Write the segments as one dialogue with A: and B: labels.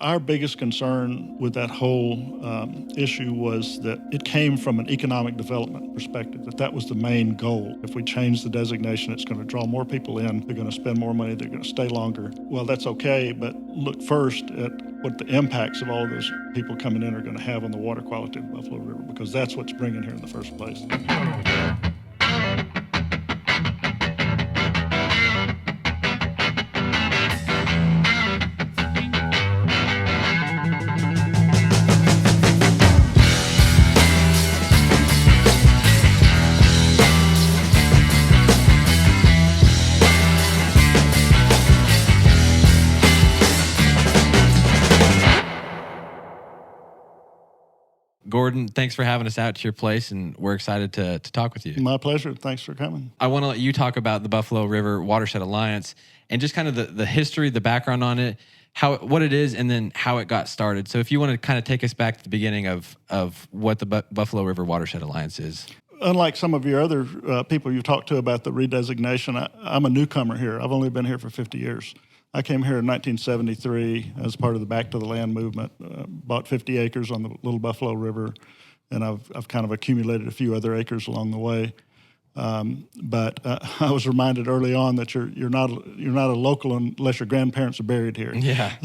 A: Our biggest concern with that whole issue was that it came from an economic development perspective, that was the main goal. If we change the designation, it's going to draw more people in, they're going to spend more money, they're going to stay longer. Well, that's okay, but look first at what the impacts of all of those people coming in are going to have on the water quality of the Buffalo River, because that's what's bringing here in the first place.
B: Gordon, thanks for having us out to your place, and we're excited to talk with you.
A: My pleasure. Thanks for coming.
B: I want to let you talk about the Buffalo River Watershed Alliance and just kind of the history, the background on it, what it is, and then how it got started. So if you want to kind of take us back to the beginning of what the Buffalo River Watershed Alliance is.
A: Unlike some of your other people you've talked to about the re-designation, I'm a newcomer here. I've only been here for 50 years. I came here in 1973 as part of the Back to the Land movement, bought 50 acres on the Little Buffalo River, and I've kind of accumulated a few other acres along the way. But I was reminded early on that you're not a local unless your grandparents are buried here.
B: Yeah.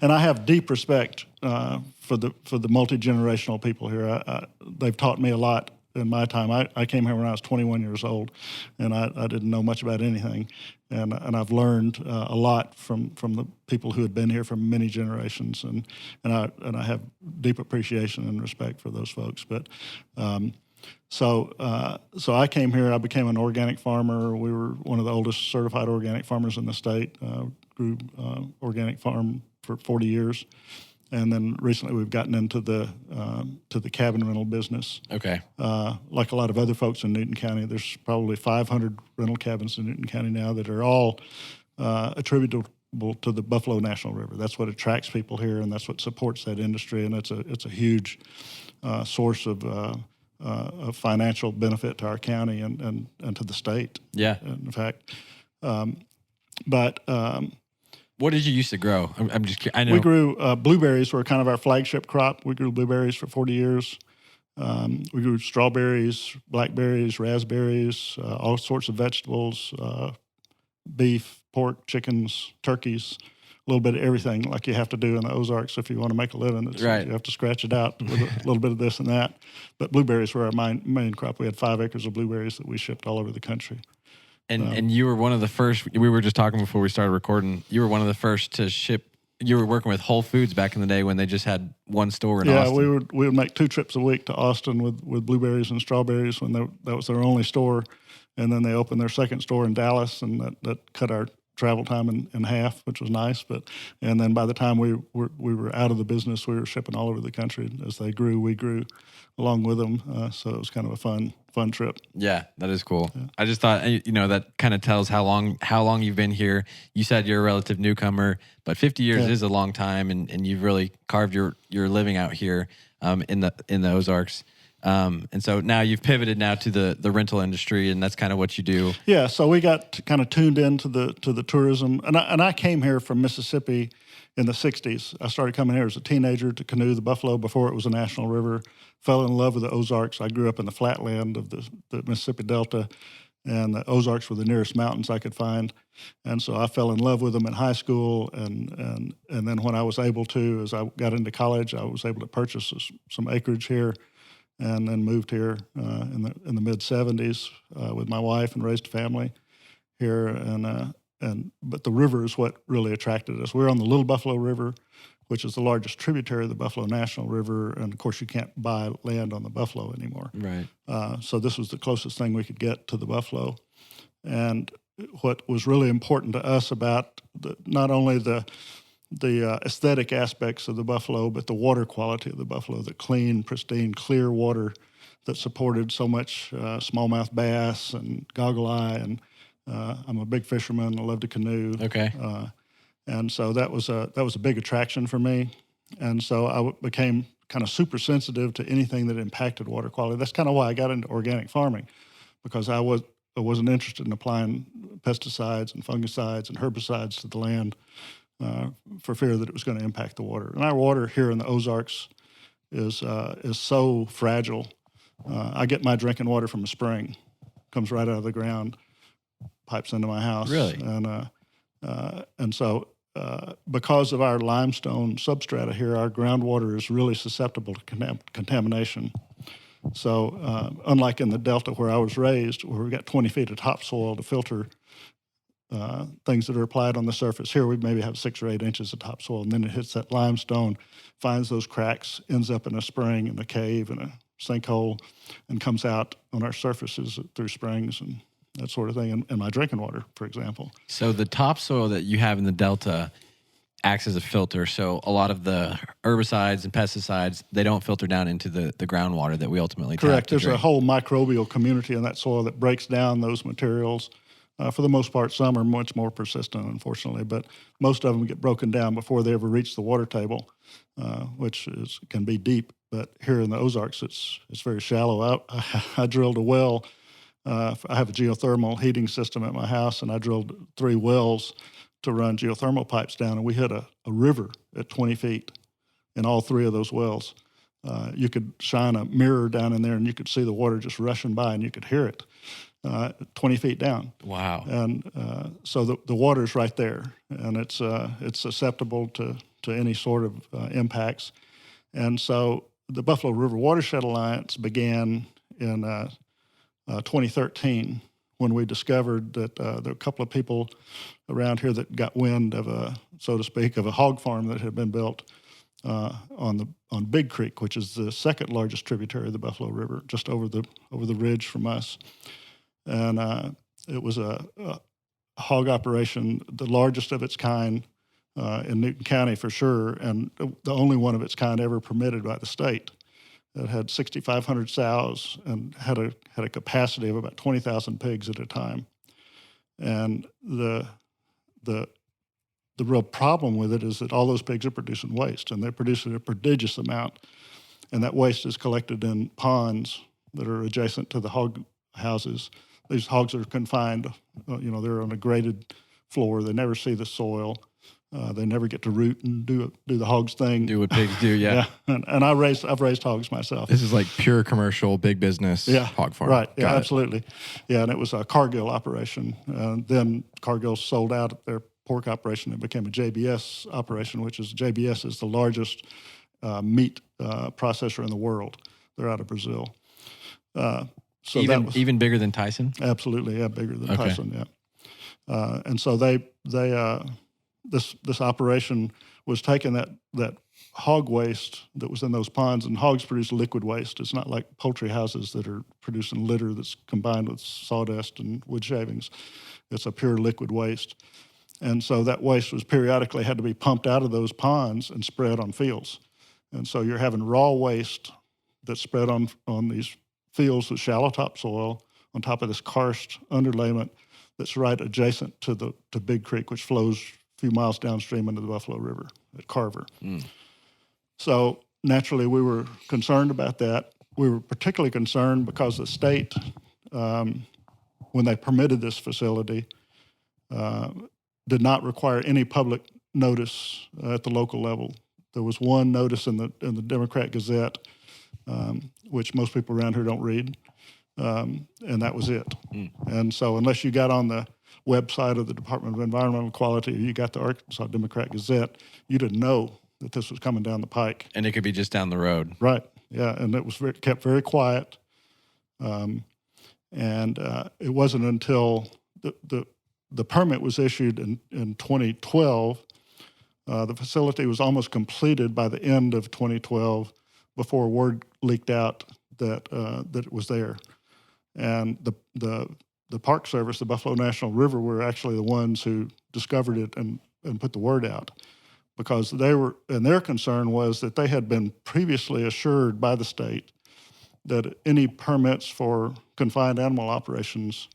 A: And I have deep respect for the multi-generational people here. They've taught me a lot in my time. I came here when I was 21 years old, and I didn't know much about anything. And I've learned a lot from the people who had been here for many generations, and I have deep appreciation and respect for those folks. But so I came here. I became an organic farmer. We were one of the oldest certified organic farmers in the state. Grew organic farm for 40 years. And then recently we've gotten into the cabin rental business.
B: Okay.
A: Like a lot of other folks in Newton County, there's probably 500 rental cabins in Newton County now that are all attributable to the Buffalo National River. That's what attracts people here, and that's what supports that industry. And it's a huge source of financial benefit to our county and to the state.
B: Yeah.
A: In fact,
B: what did you used to grow? I'm just curious. I know
A: we grew blueberries were kind of our flagship crop. We grew blueberries for 40 years. We grew strawberries, blackberries, raspberries, all sorts of vegetables, beef, pork, chickens, turkeys, a little bit of everything like you have to do in the Ozarks if you want to make a living.
B: Right.
A: You have to scratch it out with a little bit of this and that. But blueberries were our main crop. We had 5 acres of blueberries that we shipped all over the country.
B: And you were one of the first, we were just talking before we started recording, you were one of the first to ship, you were working with Whole Foods back in the day when they just had one store in Austin.
A: Yeah, we would make 2 trips a week to Austin with blueberries and strawberries when that was their only store. And then they opened their second store in Dallas, and that cut our travel time in half, which was nice. And then by the time we were out of the business, we were shipping all over the country. As they grew, we grew along with them. So it was kind of a fun trip.
B: Yeah, that is cool. Yeah. I just thought, that kind of tells how long you've been here. You said you're a relative newcomer, but 50 years is a long time, and you've really carved your living out here in the Ozarks. And so now you've pivoted now to the rental industry, and that's kind of what you do.
A: Yeah, so we got kind of tuned into the tourism, and I came here from Mississippi in the 60s. I started coming here as a teenager to canoe the Buffalo before it was a national river. Fell in love with the Ozarks. I grew up in the flatland of the Mississippi Delta, and the Ozarks were the nearest mountains I could find. And so I fell in love with them in high school, and then when I was able to, as I got into college, I was able to purchase some acreage here, and then moved here in the mid 70s with my wife and raised a family here. But the river is what really attracted us. We're on the Little Buffalo River, which is the largest tributary of the Buffalo National River, and of course you can't buy land on the Buffalo anymore.
B: Right.
A: So this was the closest thing we could get to the Buffalo. And what was really important to us about not only the aesthetic aspects of the Buffalo, but the water quality of the Buffalo, the clean, pristine, clear water that supported so much smallmouth bass and goggle eye. And I'm a big fisherman. I love to canoe.
B: Okay.
A: And so that was a big attraction for me. And so I became kind of super sensitive to anything that impacted water quality. That's kind of why I got into organic farming, because I wasn't interested in applying pesticides and fungicides and herbicides to the land. for fear that it was going to impact the water. And our water here in the Ozarks is so fragile. I get my drinking water from a spring, comes right out of the ground, pipes into my house.
B: Really?
A: And so because of our limestone substrata here, our groundwater is really susceptible to contamination. So unlike in the Delta where I was raised, where we got 20 feet of topsoil to filter things that are applied on the surface, here we maybe have 6 or 8 inches of topsoil, and then it hits that limestone, finds those cracks, ends up in a spring, in a cave, in a sinkhole, and comes out on our surfaces through springs and that sort of thing, and my drinking water, for example.
B: So the topsoil that you have in the Delta acts as a filter. So a lot of the herbicides and pesticides, they don't filter down into the groundwater that we ultimately
A: Correct.
B: tap to
A: There's
B: drink.
A: a whole microbial community in that soil that breaks down those materials. For the most part, some are much more persistent, unfortunately, but most of them get broken down before they ever reach the water table, which can be deep. But here in the Ozarks, it's very shallow. I drilled a well. I have a geothermal heating system at my house, and I drilled 3 wells to run geothermal pipes down, and we hit a river at 20 feet in all 3 of those wells. You could shine a mirror down in there, and you could see the water just rushing by, and you could hear it 20 feet down.
B: Wow.
A: And so the water's right there, and it's susceptible to any sort of impacts. And so the Buffalo River Watershed Alliance began in 2013 when we discovered that there were a couple of people around here that got wind of so to speak, of a hog farm that had been built on Big Creek, which is the second largest tributary of the Buffalo River, just over the ridge from us. And it was a hog operation, the largest of its kind in Newton County for sure, and the only one of its kind ever permitted by the state. It had 6,500 sows and had a capacity of about 20,000 pigs at a time. And the real problem with it is that all those pigs are producing waste, and they're producing a prodigious amount. And that waste is collected in ponds that are adjacent to the hog houses. These hogs are confined, they're on a graded floor. They never see the soil. They never get to root and do the hogs thing.
B: Do what pigs do, yeah.
A: And I've raised hogs myself.
C: This is like pure commercial, big business hog farm.
A: Right, yeah,
C: Got it.
A: absolutely. Yeah, and it was a Cargill operation. Then Cargill sold out their pork operation and became a JBS operation, which is JBS is the largest meat processor in the world. They're out of Brazil. So
B: even bigger than Tyson?
A: Absolutely, yeah, bigger than
B: Okay.
A: Tyson, yeah. And so this operation was taking that hog waste that was in those ponds, and hogs produce liquid waste. It's not like poultry houses that are producing litter that's combined with sawdust and wood shavings. It's a pure liquid waste. And so that waste was periodically had to be pumped out of those ponds and spread on fields. And so you're having raw waste that's spread on these fields with shallow topsoil on top of this karst underlayment that's right adjacent to Big Creek, which flows a few miles downstream into the Buffalo River at Carver. Mm. So naturally, we were concerned about that. We were particularly concerned because the state, when they permitted this facility, did not require any public notice at the local level. There was one notice in the Democrat Gazette, which most people around here don't read, and that was it. Mm. And so unless you got on the website of the Department of Environmental Quality or you got the Arkansas Democrat Gazette, you didn't know that this was coming down the pike.
B: And it could be just down the road.
A: Right, yeah, and it was kept very quiet. And it wasn't until the permit was issued in 2012, the facility was almost completed by the end of 2012 before word leaked out that it was there. And the Park Service, the Buffalo National River, were actually the ones who discovered it and put the word out, because their concern was that they had been previously assured by the state that any permits for confined animal operations,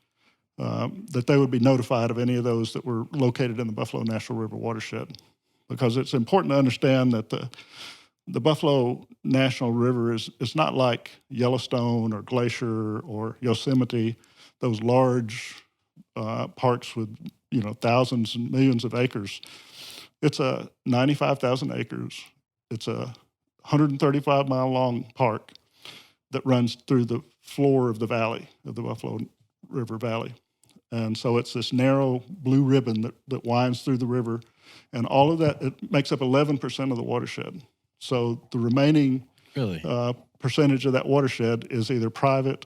A: that they would be notified of any of those that were located in the Buffalo National River watershed. Because it's important to understand that the Buffalo National River is not like Yellowstone or Glacier or Yosemite, those large parks with thousands and millions of acres. It's a 95,000 acres. It's a 135-mile long park that runs through the floor of the valley, of the Buffalo River Valley. And so it's this narrow blue ribbon that winds through the river. And all of that, it makes up 11% of the watershed. So the remaining percentage of that watershed is either private,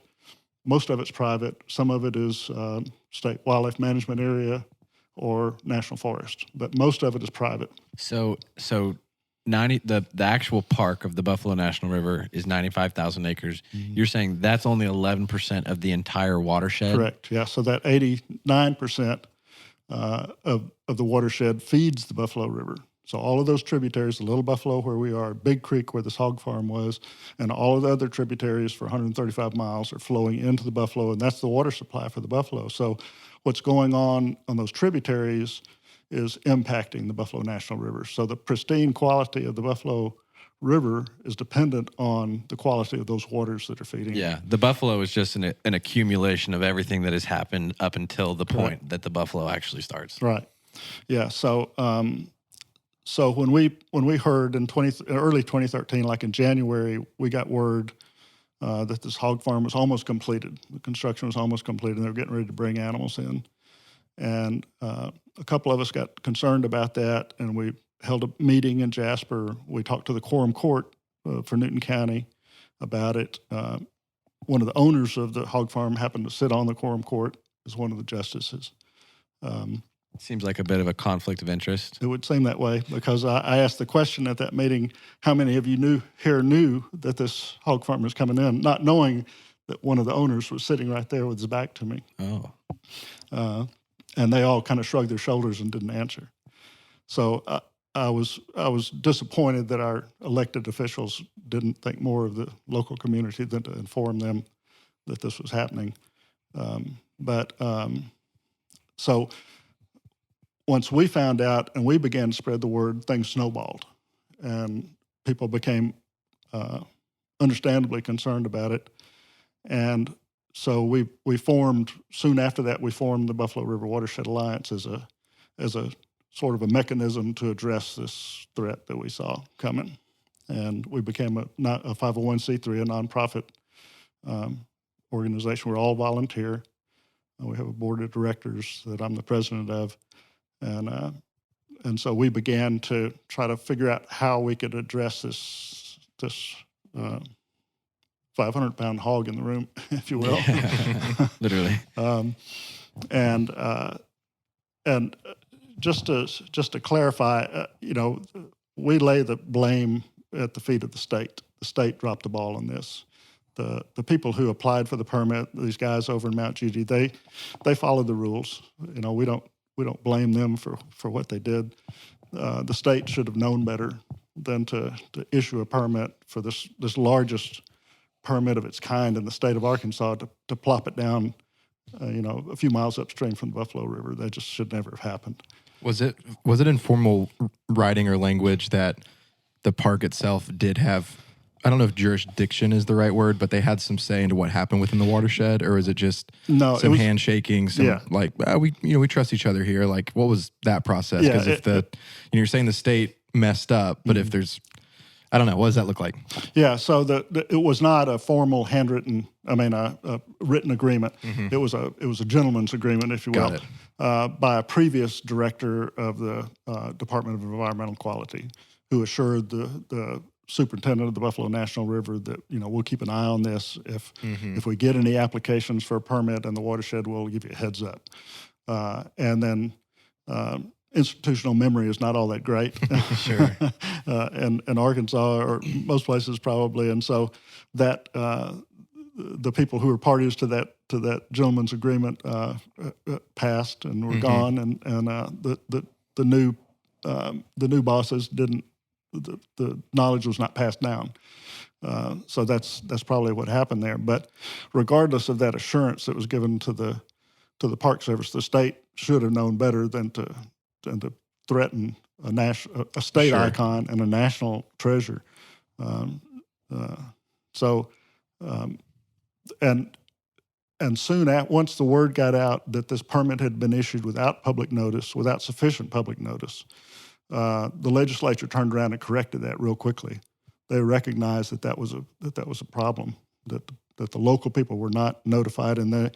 A: most of it's private, some of it is state wildlife management area or national forest, but most of it is private.
B: So 90 the actual park of the Buffalo National River is 95,000 acres. Mm-hmm. You're saying that's only 11% of the entire watershed?
A: Correct. Yeah. So that 89% of the watershed feeds the Buffalo River. So all of those tributaries, the Little Buffalo where we are, Big Creek where this hog farm was, and all of the other tributaries for 135 miles are flowing into the Buffalo, and that's the water supply for the Buffalo. So what's going on those tributaries is impacting the Buffalo National River. So the pristine quality of the Buffalo River is dependent on the quality of those waters that are feeding.
B: Yeah, the Buffalo is just an accumulation of everything that has happened up until the point that the Buffalo actually starts.
A: Right. Yeah. So so when we heard in early 2013, like in January, we got word that this hog farm was almost completed. The construction was almost completed, and they were getting ready to bring animals in. And a couple of us got concerned about that, and we held a meeting in Jasper. We talked to the quorum court for Newton County about it. One of the owners of the hog farm happened to sit on the quorum court as one of the justices.
B: Seems like a bit of a conflict of interest.
A: It would seem that way because I asked the question at that meeting, how many of you knew that this hog farm was coming in, not knowing that one of the owners was sitting right there with his back to me.
B: Oh.
A: And they all kind of shrugged their shoulders and didn't answer. So I was disappointed that our elected officials didn't think more of the local community than to inform them that this was happening. So once we found out and we began to spread the word, things snowballed, and people became understandably concerned about it. And so we formed, soon after that, we formed the Buffalo River Watershed Alliance as a sort of a mechanism to address this threat that we saw coming. And we became a 501c3, a nonprofit organization. We're all volunteer. We have a board of directors that I'm the president of. And so we began to try to figure out how we could address this 500-pound hog in the room, if you will.
B: Yeah, literally.
A: And just to clarify, we lay the blame at the feet of the state. The state dropped the ball on this. The people who applied for the permit, these guys over in Mount Judy, they followed the rules. We don't blame them for what they did. The state should have known better than to issue a permit for this largest permit of its kind in the state of Arkansas to plop it down, a few miles upstream from the Buffalo River. That just should never have happened.
C: Was it in formal writing or language that the park itself did have, I don't know if jurisdiction is the right word, but they had some say into what happened within the watershed, or is it just some handshaking, we trust each other here? Like, what was that process? Because you're saying the state messed up, but if there's, I don't know, what does that look like? Yeah,
A: so it was not a formal handwritten, a written agreement. Mm-hmm. It was a gentleman's agreement, if you will, by a previous director of the Department of Environmental Quality, who assured the superintendent of the Buffalo National River that we'll keep an eye on this. If we get any applications for a permit in the watershed, we'll give you a heads up. And then institutional memory is not all that great.
B: Sure.
A: in Arkansas or most places probably, and so that the people who were parties to that gentleman's agreement passed and were gone, and the new bosses didn't. The knowledge was not passed down. So that's probably what happened there. But regardless of that assurance that was given to the Park Service, the state should have known better than to threaten a state icon and a national treasure. And soon once the word got out that this permit had been issued without sufficient public notice, the legislature turned around and corrected that real quickly. They recognized that was a problem, that the local people were not notified, and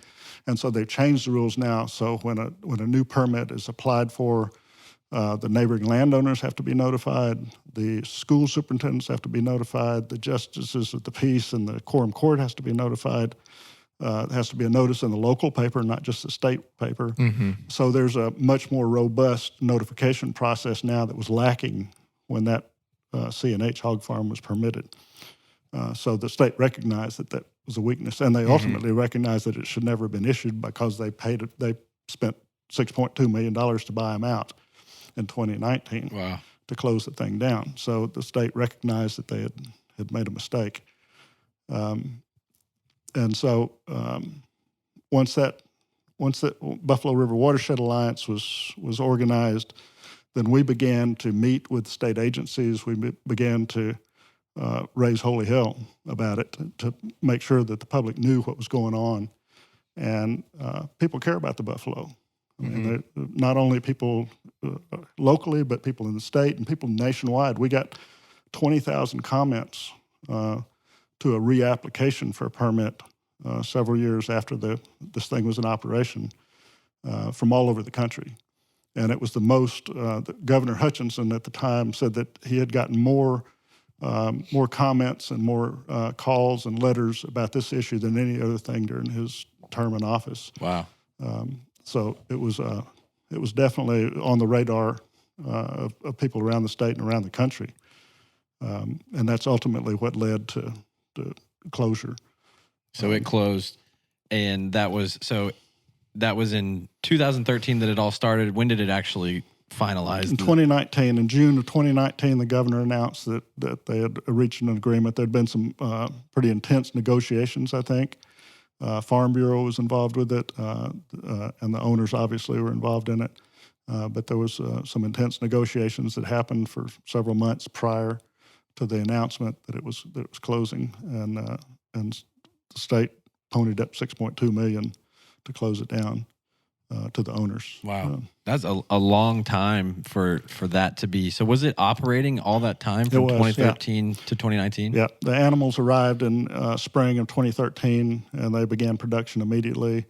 A: so they've changed the rules now. So when a new permit is applied for, the neighboring landowners have to be notified, the school superintendents have to be notified, the justices of the peace and the quorum court has to be notified. It has to be a notice in the local paper, not just the state paper.
C: Mm-hmm.
A: So there's a much more robust notification process now that was lacking when that C&H hog farm was permitted. So the state recognized that was a weakness, and they ultimately recognized that it should never have been issued because they spent $6.2 million to buy them out in 2019 to close the thing down. So the state recognized that they had made a mistake. And so once the Buffalo River Watershed Alliance was organized, then we began to meet with state agencies. We began to raise holy hell about it to make sure that the public knew what was going on. And people care about the buffalo. I mean, not only people locally, but people in the state and people nationwide. We got 20,000 comments to a reapplication for a permit several years after this thing was in operation from all over the country. And it was the most, Governor Hutchinson at the time said that he had gotten more comments and more calls and letters about this issue than any other thing during his term in office.
B: Wow.
A: So it was definitely on the radar of people around the state and around the country. And that's ultimately what led to closure.
B: So it closed, and that was in 2013 that it all started. When did it actually finalize?
A: In 2019, in June of 2019, the governor announced that they had reached an agreement. There'd been some pretty intense negotiations, I think. Farm Bureau was involved with it, and the owners obviously were involved in it. But there was some intense negotiations that happened for several months prior to the announcement that it was closing, and the state ponied up $6.2 million to close it down to the owners.
B: Wow, that's a long time for that to be. So was it operating all that time from 2013 to 2019?
A: Yeah, the animals arrived in spring of 2013, and they began production immediately.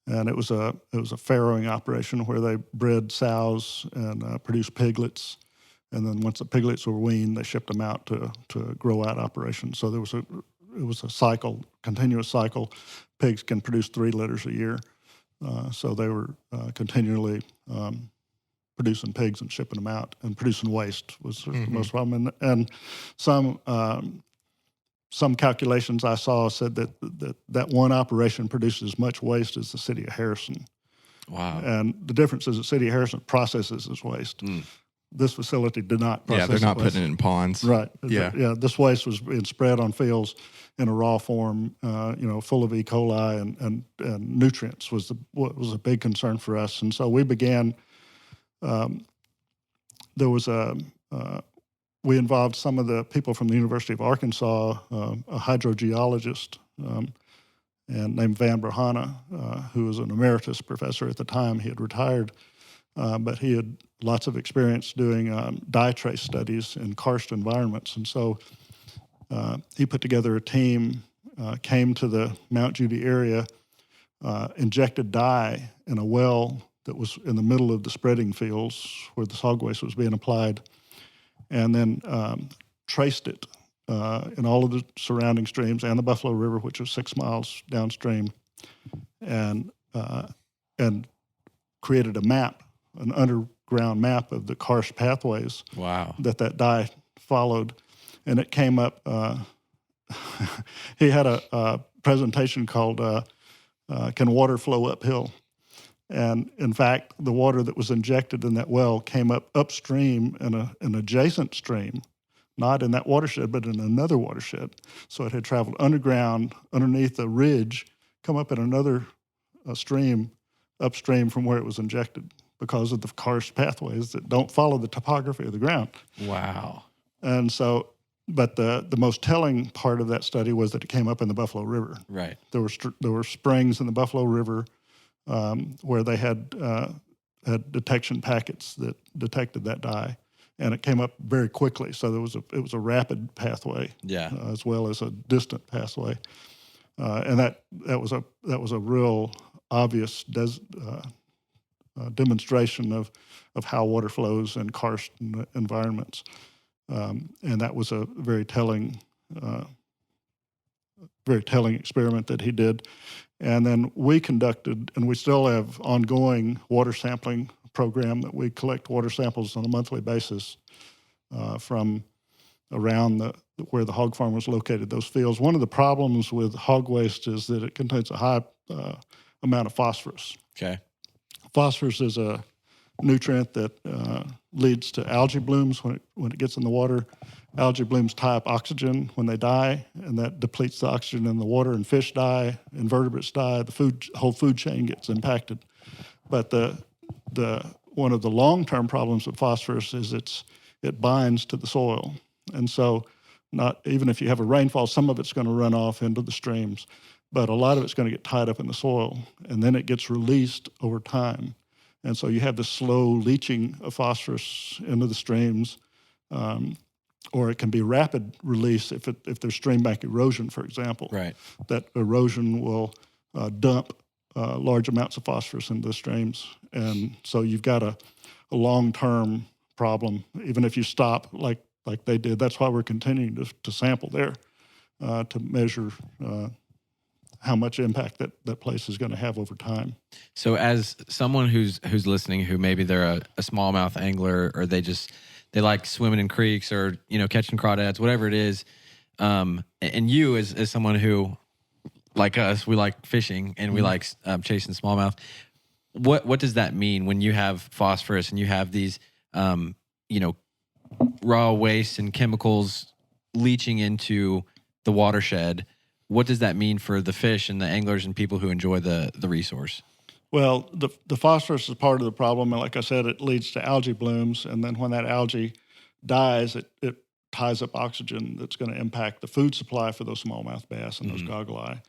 A: And it was a farrowing operation where they bred sows and produced piglets. And then once the piglets were weaned, they shipped them out to a grow-out operation. So it was a cycle, continuous cycle. Pigs can produce 3 litters a year. So they were continually producing pigs and shipping them out, and producing waste was the most problem. And some calculations I saw said that one operation produced as much waste as the city of Harrison.
B: Wow.
A: And the difference is the city of Harrison processes this waste. This facility did not process
C: they're not
A: waste.
C: putting it in ponds.
A: Right.
C: Yeah.
A: This waste was being spread on fields in a raw form, full of E. coli and nutrients was a big concern for us. And so we began. We involved some of the people from the University of Arkansas, a hydrogeologist and named Van Brahana, who was an emeritus professor at the time. He had retired, but he had lots of experience doing dye trace studies in karst environments. And so he put together a team, came to the Mount Judy area, injected dye in a well that was in the middle of the spreading fields where the hog waste was being applied, and then traced it in all of the surrounding streams and the Buffalo River, which was 6 miles downstream, and created a map, an underground map of the karst pathways.
B: Wow.
A: that dye followed. And it came up, he had a presentation called Can Water Flow Uphill? And in fact, the water that was injected in that well came up upstream in an adjacent stream, not in that watershed, but in another watershed. So it had traveled underground, underneath a ridge, come up in another stream upstream from where it was injected because of the karst pathways that don't follow the topography of the ground.
B: Wow.
A: And so, but the most telling part of that study was that it came up in the Buffalo River.
B: Right.
A: There were springs in the Buffalo River where they had detection packets that detected that dye. and it came up very quickly. So it was a rapid pathway,
B: Yeah.
A: as well as a distant pathway, and that was a real obvious demonstration of how water flows in karst environments, and that was a very telling experiment that he did. And then we conducted, and we still have ongoing water sampling program that we collect water samples on a monthly basis from around where the hog farm was located, those fields. One of the problems with hog waste is that it contains a high amount of phosphorus.
B: Okay.
A: Phosphorus is a nutrient that leads to algae blooms when it gets in the water. Algae blooms tie up oxygen when they die, and that depletes the oxygen in the water, and fish die, invertebrates die, the whole food chain gets impacted. But one of the long-term problems with phosphorus is it binds to the soil. And so not even if you have a rainfall, some of it's going to run off into the streams, but a lot of it's going to get tied up in the soil, and then it gets released over time. And so you have this slow leaching of phosphorus into the streams, or it can be rapid release if there's stream bank erosion, for example.
B: Right.
A: That erosion will dump large amounts of phosphorus into the streams. And so you've got a long-term problem, even if you stop like they did. That's why we're continuing to sample there to measure how much impact that place is going to have over time.
B: So as someone who's listening, who maybe they're a smallmouth angler, or they like swimming in creeks, or catching crawdads, whatever it is, and you as someone who, like us, we like fishing and we like chasing smallmouth. What does that mean when you have phosphorus and you have these raw waste and chemicals leaching into the watershed? What does that mean for the fish and the anglers and people who enjoy the resource?
A: Well, the phosphorus is part of the problem, and like I said, it leads to algae blooms, and then when that algae dies, it ties up oxygen that's going to impact the food supply for those smallmouth bass and those goggle eye,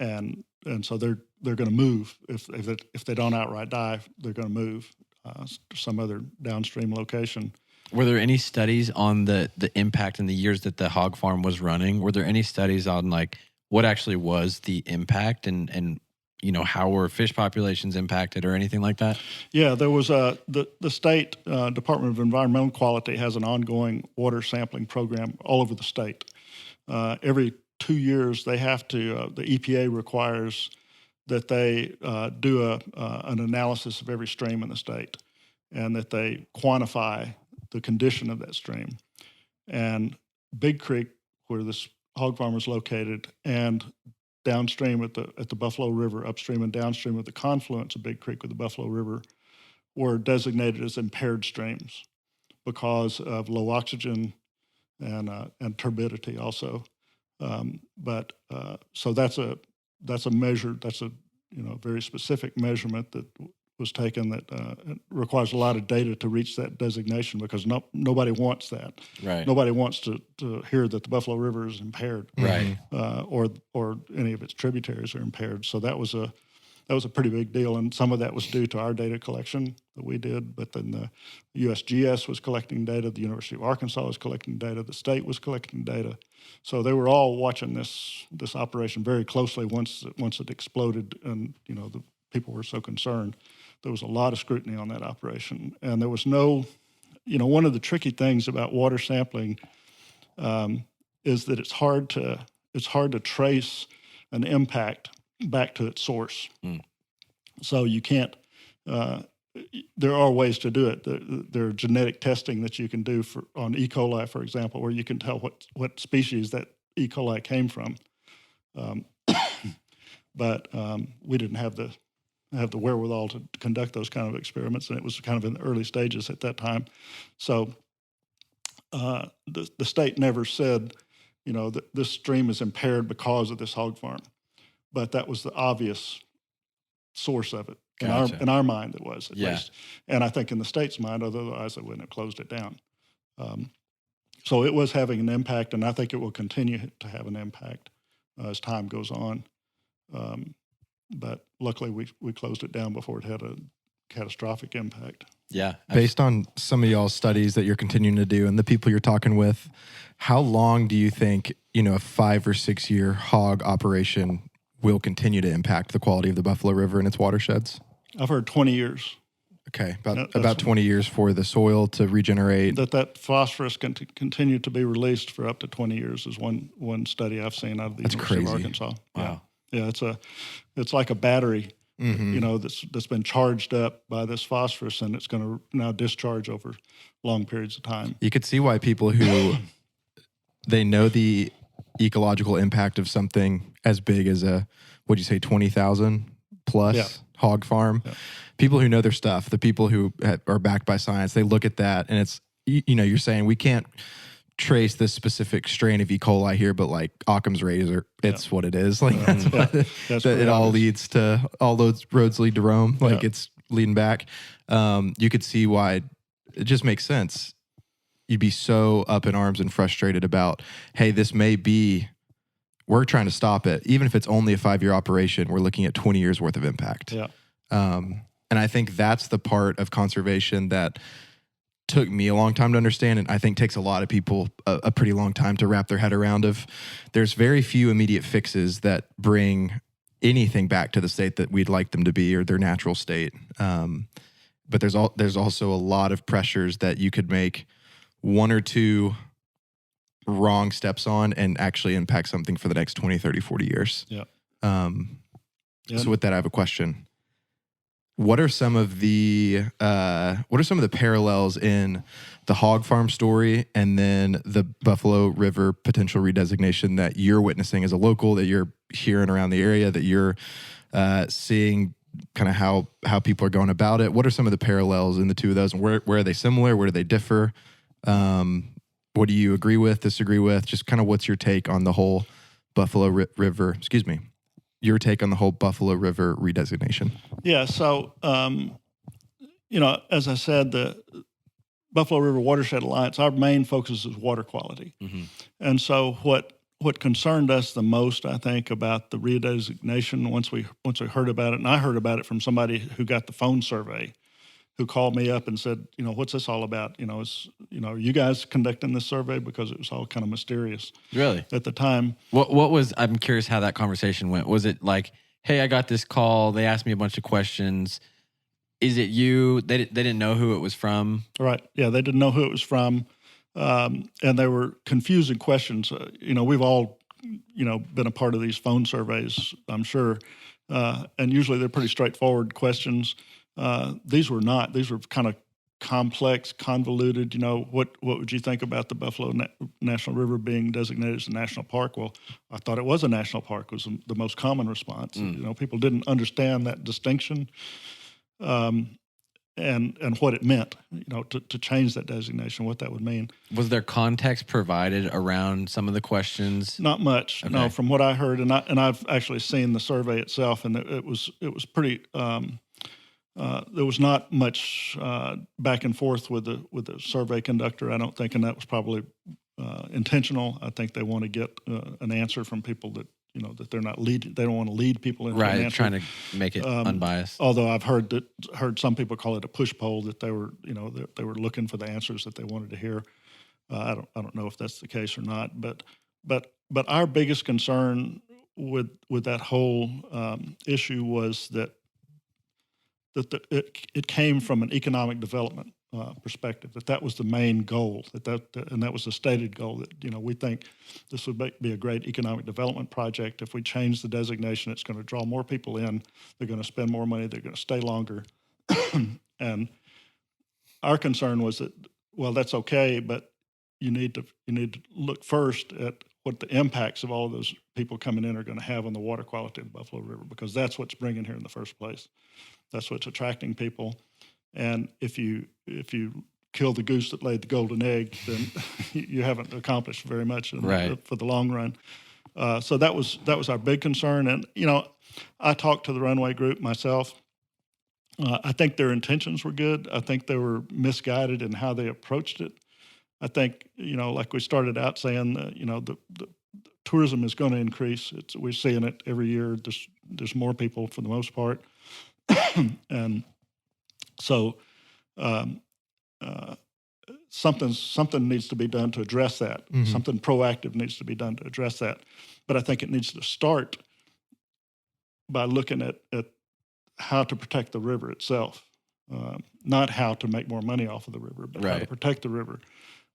A: and so they're going to move if they don't outright die, they're going to move to some other downstream location.
B: Were there any studies on the impact in the years that the hog farm was running? Were there any studies on like what actually was the impact and how were fish populations impacted or anything like that? Yeah,
A: there was the state Department of Environmental Quality has an ongoing water sampling program all over the state. Every 2 years, they have to. The EPA requires that they do an analysis of every stream in the state, and that they quantify the condition of that stream. And Big Creek, where this hog farm is located, and downstream at the Buffalo River, upstream and downstream of the confluence of Big Creek with the Buffalo River, were designated as impaired streams because of low oxygen and turbidity also. So that's a measure. That's a very specific measurement that was taken that requires a lot of data to reach that designation, because nobody wants that.
B: Right.
A: Nobody wants to hear that the Buffalo River is impaired,
B: right,
A: or any of its tributaries are impaired. So that was a pretty big deal, and some of that was due to our data collection that we did. But then the USGS was collecting data, the University of Arkansas was collecting data, the state was collecting data. So they were all watching this operation very closely once it exploded, and the people were so concerned. There was a lot of scrutiny on that operation, and there was no, one of the tricky things about water sampling is that it's hard to trace an impact back to its source. So you can't. There are ways to do it. There are genetic testing that you can do on E. coli, for example, where you can tell what species that E. coli came from. But we didn't have the wherewithal to conduct those kind of experiments, and it was kind of in the early stages at that time. So the state never said, that this stream is impaired because of this hog farm, but that was the obvious source of it.
B: Gotcha.
A: In our mind, it was at
B: Yeah.
A: least, and I think in the state's mind, otherwise they wouldn't have closed it down. So it was having an impact, and I think it will continue to have an impact as time goes on. But luckily, we closed it down before it had a catastrophic impact.
B: Yeah.
C: Based on some of y'all's studies that you're continuing to do and the people you're talking with, how long do you think, a 5 or 6 year hog operation will continue to impact the quality of the Buffalo River and its watersheds?
A: I've heard 20 years.
C: Okay, about 20 years for the soil to regenerate.
A: That phosphorus can continue to be released for up to 20 years is one study I've seen out of the University of Arkansas.
B: Wow.
A: Yeah, it's like a battery, that's been charged up by this phosphorus, and it's going to now discharge over long periods of time.
C: You could see why people who they know the ecological impact of something as big as what'd you say, 20,000 plus hog farm. Yeah. People who know their stuff, the people who are backed by science, they look at that and it's, you're saying we can't trace this specific strain of E. coli here, but like Occam's razor, it's what it is. Like that's what it all leads to. All those roads lead to Rome. Like it's leading back. You could see why it just makes sense. You'd be so up in arms and frustrated about, hey, this may be, we're trying to stop it. Even if it's only a 5-year operation, we're looking at 20 years worth of impact.
A: Yeah.
C: And I think that's the part of conservation that took me a long time to understand, and I think takes a lot of people a pretty long time to wrap their head around. There's very few immediate fixes that bring anything back to the state that we'd like them to be or their natural state. But there's also a lot of pressures that you could make one or two wrong steps on and actually impact something for the next 20, 30, 40 years.
A: Yeah.
C: So with that, I have a question. What are some of the parallels in the hog farm story and then the Buffalo River potential redesignation that you're witnessing as a local, that you're hearing around the area, that you're seeing kind of how people are going about it? What are some of the parallels in the two of those, and where are they similar? Where do they differ? What do you agree with, disagree with? Just kind of what's your take on the whole Buffalo River, your take on the whole Buffalo River redesignation?
A: Yeah, so, as I said, the Buffalo River Watershed Alliance, our main focus is water quality. Mm-hmm. And so what concerned us the most, I think, about the redesignation once we heard about it, and I heard about it from somebody who got the phone survey, who called me up and said, what's this all about? Are you guys conducting this survey? Because it was all kind of mysterious.
B: Really?
A: At the time.
B: I'm curious how that conversation went. Was it like, hey, I got this call, they asked me a bunch of questions. Is it you? They didn't know who it was from?
A: Right. Yeah, they didn't know who it was from. And they were confusing questions. We've all, been a part of these phone surveys, I'm sure. And usually they're pretty straightforward questions. These were not. These were kind of complex, convoluted. What would you think about the Buffalo National River being designated as a national park? Well, I thought it was a national park was the most common response. People didn't understand that distinction and what it meant, to change that designation, what that would mean.
B: Was there context provided around some of the questions?
A: Not much, okay. No, from what I heard. And I've actually seen the survey itself, and it was pretty... there was not much back and forth with the survey conductor, I don't think, and that was probably intentional. I think they want to get an answer from people that that they're not lead. They don't want to lead people into an answer.
B: Trying to make it unbiased.
A: Although I've heard some people call it a push poll, that they were they were looking for the answers that they wanted to hear. I don't know if that's the case or not, but our biggest concern with that whole issue was that it came from an economic development perspective, that was the main goal, and that was the stated goal, that we think this would be a great economic development project. If we change the designation, it's going to draw more people in, they're going to spend more money, they're going to stay longer. And our concern was that, well, that's okay, but you need to look first at what the impacts of all of those people coming in are going to have on the water quality of the Buffalo River, because that's what's bringing here in the first place. That's what's attracting people. And if you kill the goose that laid the golden egg, then you haven't accomplished very much for the long run. So that was our big concern. And I talked to the runway group myself. I think their intentions were good. I think they were misguided in how they approached it. I think like we started out saying, the tourism is going to increase. We're seeing it every year. There's more people for the most part. And so um, something needs to be done to address that. Something proactive needs to be done to address that. But I think it needs to start by looking at how to protect the river itself, not how to make more money off of the river, but how to protect the river.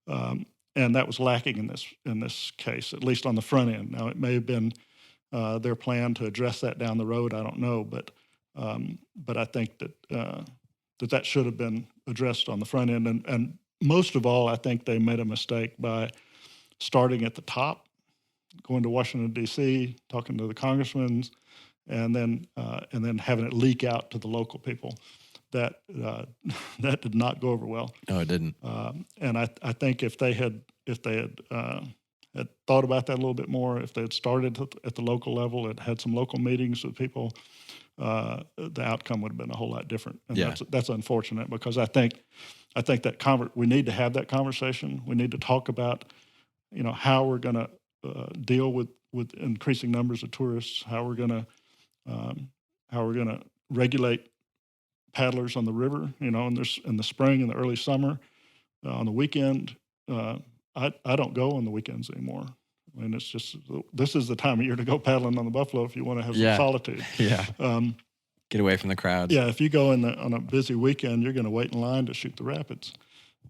A: And that was lacking in this case, at least on the front end. Now, it may have been their plan to address that down the road. I don't know, but I think that should have been addressed on the front end. And most of all, I think they made a mistake by starting at the top, going to Washington, D.C., talking to the congressmen, and then having it leak out to the local people. That did not go over well.
B: No, it didn't.
A: And I think if they had thought about that a little bit more, if they had started at the local level and had some local meetings with people, the outcome would have been a whole lot different. And that's unfortunate, because I think that we need to have that conversation. We need to talk about, how we're going to deal with increasing numbers of tourists, how we're going to regulate paddlers on the river, in the spring and the early summer. On the weekend, I don't go on the weekends anymore. I mean, it's just, this is the time of year to go paddling on the Buffalo if you want to have some solitude.
B: Yeah. Get away from the crowds.
A: Yeah, if you go on a busy weekend, you're going to wait in line to shoot the rapids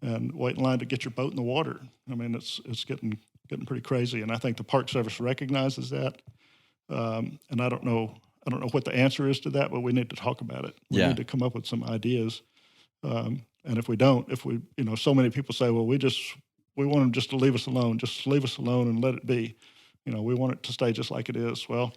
A: and wait in line to get your boat in the water. I mean, it's getting pretty crazy, and I think the Park Service recognizes that. And I don't know what the answer is to that, but we need to talk about it. We need to come up with some ideas. And if we don't, so many people say, well, we want them just to leave us alone, and let it be. We want it to stay just like it is. Well,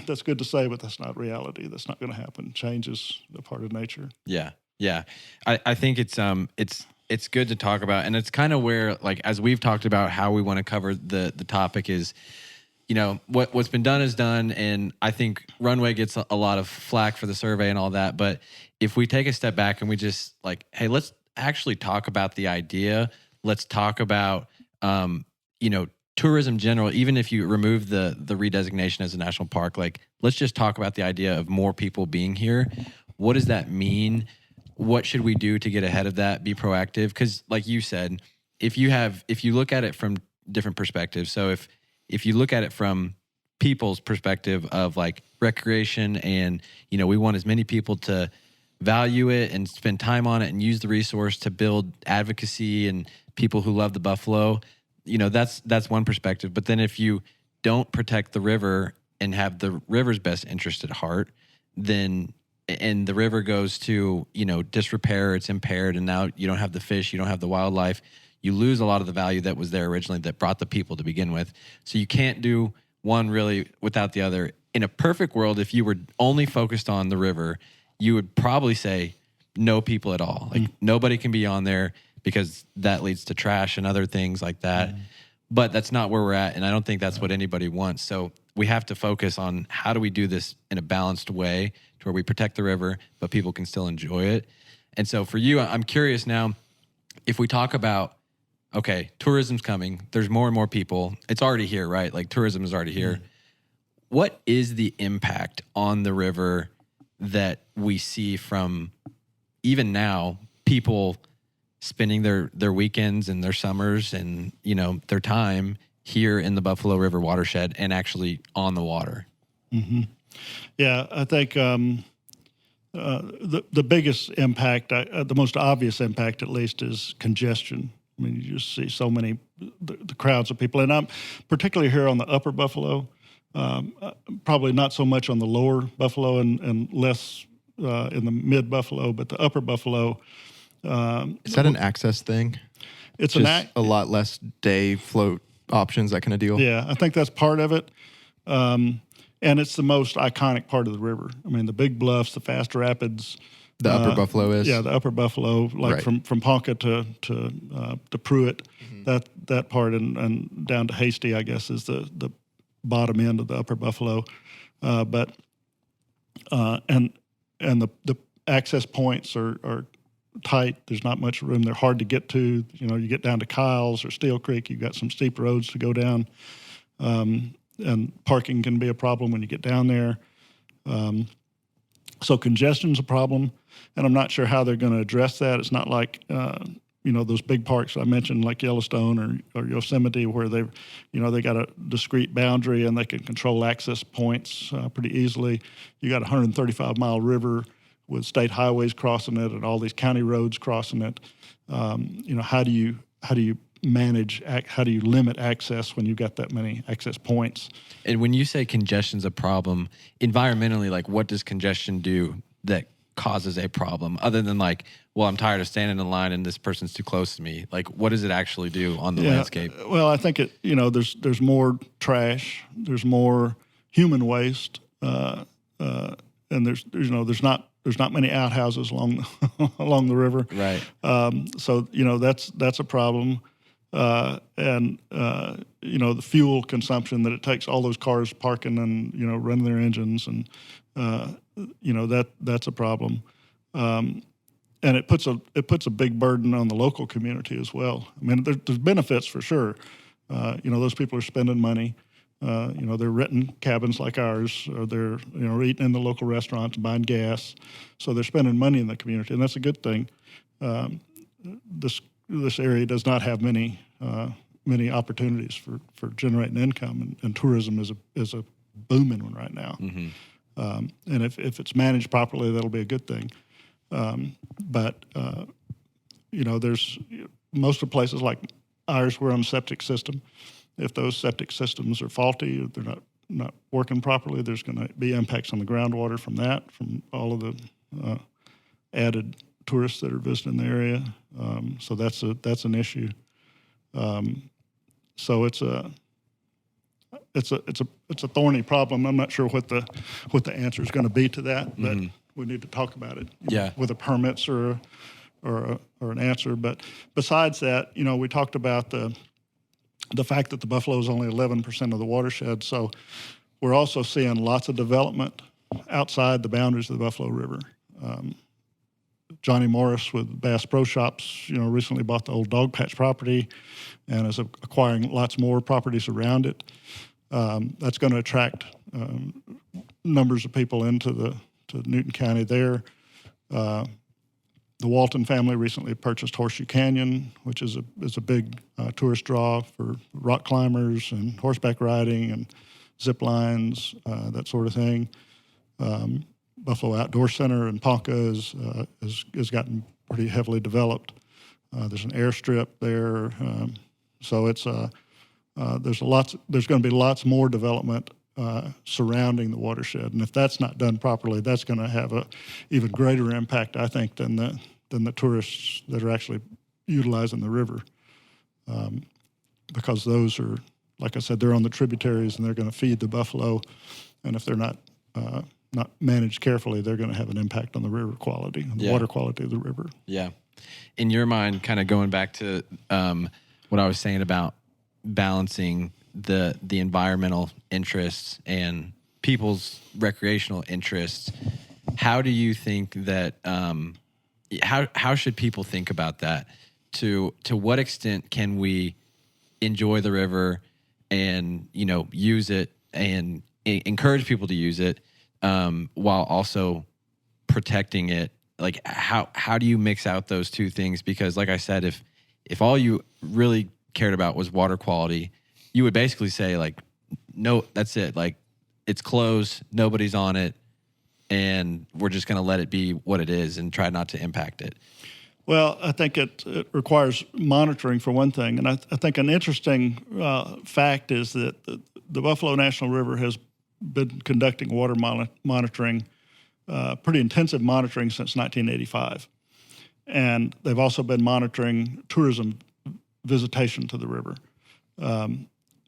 A: that's good to say, but that's not reality. That's not going to happen. Change is a part of nature.
B: Yeah. Yeah. I think it's good to talk about, and it's kind of where, like, as we've talked about how we want to cover the topic is, what's been done is done. And I think Runway gets a lot of flack for the survey and all that. But if we take a step back and we just hey, let's actually talk about the idea. Let's talk about, tourism in general, even if you remove the re-designation as a national park, let's just talk about the idea of more people being here. What does that mean? What should we do to get ahead of that, be proactive? Because like you said, if you look at it from different perspectives, so if you look at it from people's perspective of recreation and, we want as many people to value it and spend time on it and use the resource to build advocacy and people who love the Buffalo, that's one perspective. But then if you don't protect the river and have the river's best interest at heart, then and the river goes to, disrepair, it's impaired, and now you don't have the fish, you don't have the wildlife, you lose a lot of the value that was there originally that brought the people to begin with. So you can't do one really without the other. In a perfect world, if you were only focused on the river, you would probably say no people at all. Nobody can be on there because that leads to trash and other things like that. But that's not where we're at, and I don't think that's what anybody wants. So we have to focus on how do we do this in a balanced way to where we protect the river, but people can still enjoy it. And so for you, I'm curious now, if we talk about, okay, tourism's coming, there's more and more people. It's already here, right? Tourism is already here. What is the impact on the river that we see from, even now, people spending their weekends and their summers and, their time here in the Buffalo River watershed and actually on the water?
A: Mm-hmm. Yeah, I think the biggest impact, the most obvious impact at least, is congestion. I mean, you just see so many, the crowds of people. And I'm particularly here on the upper Buffalo, probably not so much on the lower Buffalo and less in the mid Buffalo, but the upper Buffalo.
C: Is that an access thing?
A: It's
C: just a lot less day float options, that kind of deal?
A: Yeah, I think that's part of it. And it's the most iconic part of the river. I mean, the big bluffs, the fast rapids.
C: The upper Buffalo is?
A: Yeah, the upper Buffalo,
C: right.
A: from Ponca to Pruitt, that part, and down to Hasty, I guess, is the bottom end of the upper Buffalo. And the access points are tight. There's not much room. They're hard to get to. You get down to Kyles or Steel Creek, you've got some steep roads to go down. And parking can be a problem when you get down there. So congestion's a problem, and I'm not sure how they're going to address that. It's not like those big parks I mentioned, like Yellowstone or Yosemite, where they got a discrete boundary and they can control access points pretty easily. You got a 135-mile river with state highways crossing it and all these county roads crossing it. How do you manage? How do you limit access when you've got that many access points?
B: And when you say congestion's a problem, environmentally, like what does congestion do that causes a problem other than like, well, I'm tired of standing in line and this person's too close to me? Like, what does it actually do on the landscape?
A: Well, I think there's more trash, there's more human waste, and there's not many outhouses along along the river.
B: Right.
A: So that's a problem. The fuel consumption that it takes, all those cars parking and running their engines, and that's a problem. And it puts a big burden on the local community as well. I mean, there's benefits for sure. Those people are spending money. They're renting cabins like ours, or they're eating in the local restaurants, buying gas, so they're spending money in the community, and that's a good thing. This area does not have many opportunities for generating income, and tourism is a booming one right now.
B: Mm-hmm.
A: And if it's managed properly, that'll be a good thing. There's most of the places like ours, we're on a septic system. If those septic systems are faulty, or they're not working properly, there's going to be impacts on the groundwater from all of the added tourists that are visiting the area. So that's an issue. So it's a thorny problem. I'm not sure what the answer is going to be to that, but we need to talk about it. With the permits or an answer. But besides that, we talked about the fact that the Buffalo is only 11% of the watershed. So we're also seeing lots of development outside the boundaries of the Buffalo River. Johnny Morris with Bass Pro Shops, recently bought the old Dog Patch property and is acquiring lots more properties around it. That's going to attract numbers of people to Newton County there. The Walton family recently purchased Horseshoe Canyon, which is a big tourist draw for rock climbers and horseback riding and zip lines, that sort of thing. Buffalo Outdoor Center in Ponca has gotten pretty heavily developed. There's an airstrip there, so it's there's going to be lots more development surrounding the watershed, and if that's not done properly, that's going to have a even greater impact, I think, than the tourists that are actually utilizing the river, because those are, like I said, they're on the tributaries and they're going to feed the buffalo, and if they're not managed carefully, they're going to have an impact on the river quality, the water quality of the river.
B: Yeah. In your mind, kind of going back to what I was saying about balancing the environmental interests and people's recreational interests, how do you think that how should people think about that? To what extent can we enjoy the river and use it and encourage people to use it, while also protecting it? Like how do you mix out those two things? Because like I said, if all you really cared about was water quality, you would basically say like, no, that's it. Like it's closed, nobody's on it, and we're just going to let it be what it is and try not to impact it.
A: Well, I think it requires monitoring for one thing. And I think an interesting fact is that the Buffalo National River has been conducting water monitoring, pretty intensive monitoring since 1985. And they've also been monitoring tourism visitation to the river.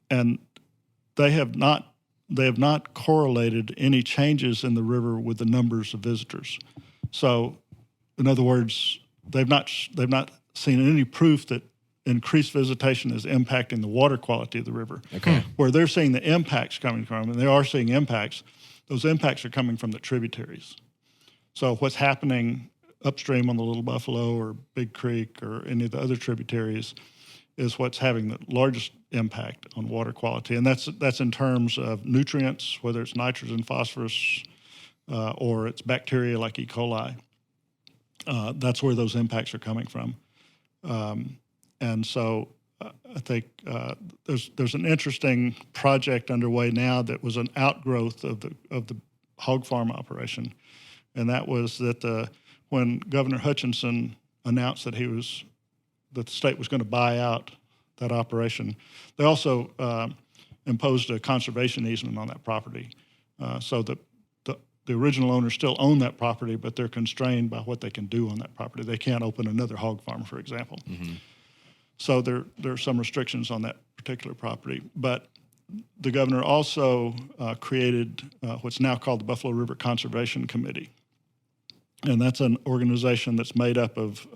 A: And they have not correlated any changes in the river with the numbers of visitors. So, in other words, they've not seen any proof that increased visitation is impacting the water quality of the river.
B: Okay.
A: Where they're seeing the impacts coming from, and they are seeing impacts, those impacts are coming from the tributaries. So what's happening upstream on the Little Buffalo or Big Creek or any of the other tributaries is what's having the largest impact on water quality. And that's in terms of nutrients, whether it's nitrogen, phosphorus, or it's bacteria like E. coli. That's where those impacts are coming from. And so I think there's an interesting project underway now that was an outgrowth of the hog farm operation, and that was that when Governor Hutchinson announced that the state was going to buy out that operation, they also imposed a conservation easement on that property, so that the original owners still own that property, but they're constrained by what they can do on that property. They can't open another hog farm, for example. Mm-hmm. So there are some restrictions on that particular property. But the governor also created what's now called the Buffalo River Conservation Committee. And that's an organization that's made up of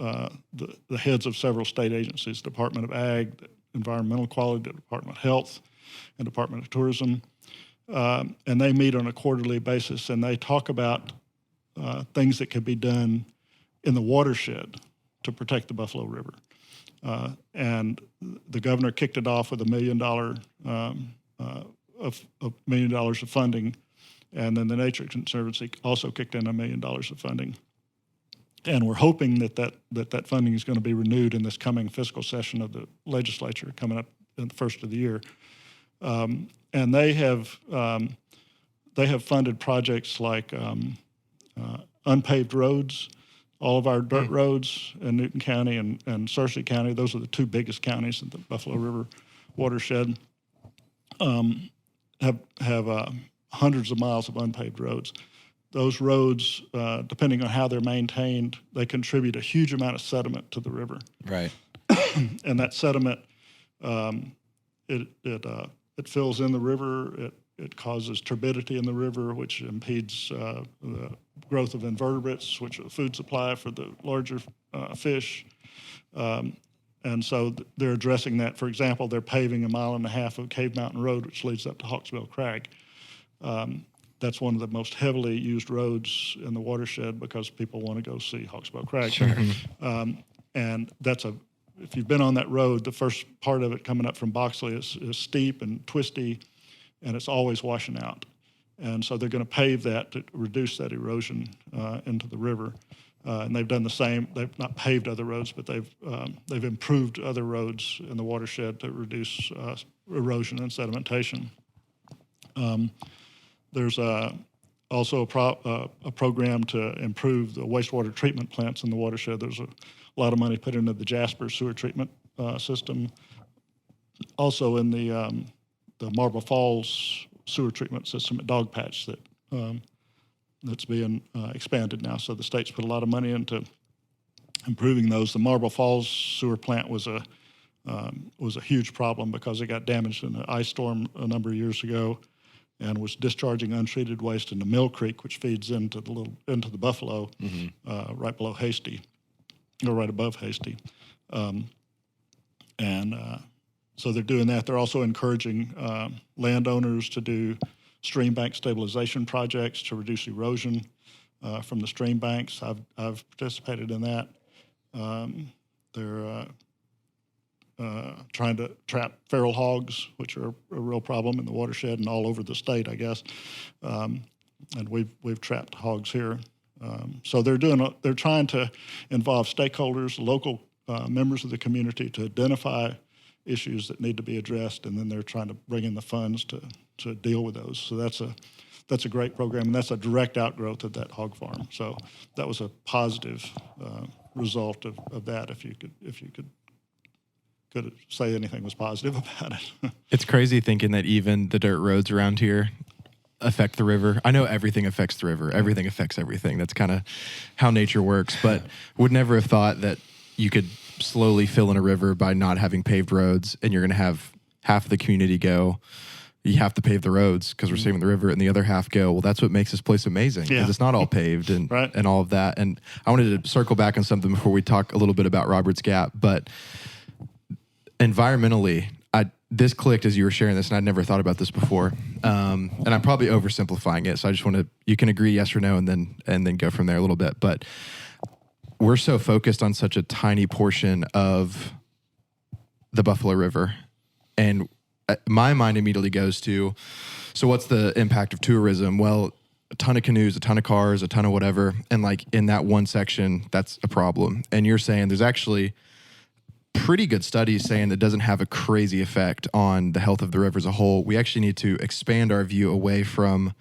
A: the heads of several state agencies, Department of Ag, Environmental Quality, Department of Health, and Department of Tourism. And they meet on a quarterly basis, and they talk about things that could be done in the watershed to protect the Buffalo River. And the governor kicked it off with $1 million of funding, and then the Nature Conservancy also kicked in $1 million of funding. And we're hoping that funding is going to be renewed in this coming fiscal session of the legislature coming up in the first of the year. And they have funded projects like unpaved roads. All of our dirt roads in Newton County and Searcy County, those are the two biggest counties in the Buffalo River watershed, have hundreds of miles of unpaved roads. Those roads, depending on how they're maintained, they contribute a huge amount of sediment to the river.
B: Right.
A: And that sediment, it fills in the river. It causes turbidity in the river, which impedes the growth of invertebrates, which are the food supply for the larger fish. And so they're addressing that. For example, they're paving 1.5 miles of Cave Mountain Road, which leads up to Hawksbill Crag. That's one of the most heavily used roads in the watershed because people want to go see Hawksbill Crag.
B: Sure.
A: And if you've been on that road, the first part of it coming up from Boxley is steep and twisty, and it's always washing out. And so they're going to pave that to reduce that erosion into the river. And they've done the same. They've not paved other roads, but they've improved other roads in the watershed to reduce erosion and sedimentation. There's also a program to improve the wastewater treatment plants in the watershed. There's a lot of money put into the Jasper sewer treatment system. Also in the Marble Falls sewer treatment system at Dogpatch that's being expanded now. So the state's put a lot of money into improving those. The Marble Falls sewer plant was a huge problem because it got damaged in an ice storm a number of years ago, and was discharging untreated waste into Mill Creek, which feeds into the Buffalo, right below Hasty, or right above Hasty, so they're doing that. They're also encouraging landowners to do stream bank stabilization projects to reduce erosion from the stream banks. I've participated in that. They're trying to trap feral hogs, which are a real problem in the watershed and all over the state, I guess. And we've trapped hogs here. So they're trying to involve stakeholders, local members of the community to identify issues that need to be addressed, and then they're trying to bring in the funds to deal with those. So that's a great program, and that's a direct outgrowth of that hog farm. So that was a positive result of that. If you could say anything was positive about it.
C: It's crazy thinking that even the dirt roads around here affect the river. I know everything affects the river. Everything affects everything. That's kind of how nature works. But would never have thought that you could slowly fill in a river by not having paved roads, and you're going to have half of the community go, you have to pave the roads because we're saving the river, and the other half go, well, that's what makes this place amazing, because it's not all paved and
A: right.
C: and all of that. And I wanted to circle back on something before we talk a little bit about Roberts Gap, but environmentally, this clicked as you were sharing this, and I'd never thought about this before. And I'm probably oversimplifying it, so I just want to, you can agree yes or no, and then go from there a little bit. But we're so focused on such a tiny portion of the Buffalo River, and my mind immediately goes to, so what's the impact of tourism? Well, a ton of canoes, a ton of cars, a ton of whatever. And like in that one section, that's a problem. And you're saying there's actually pretty good studies saying that doesn't have a crazy effect on the health of the river as a whole. We actually need to expand our view away from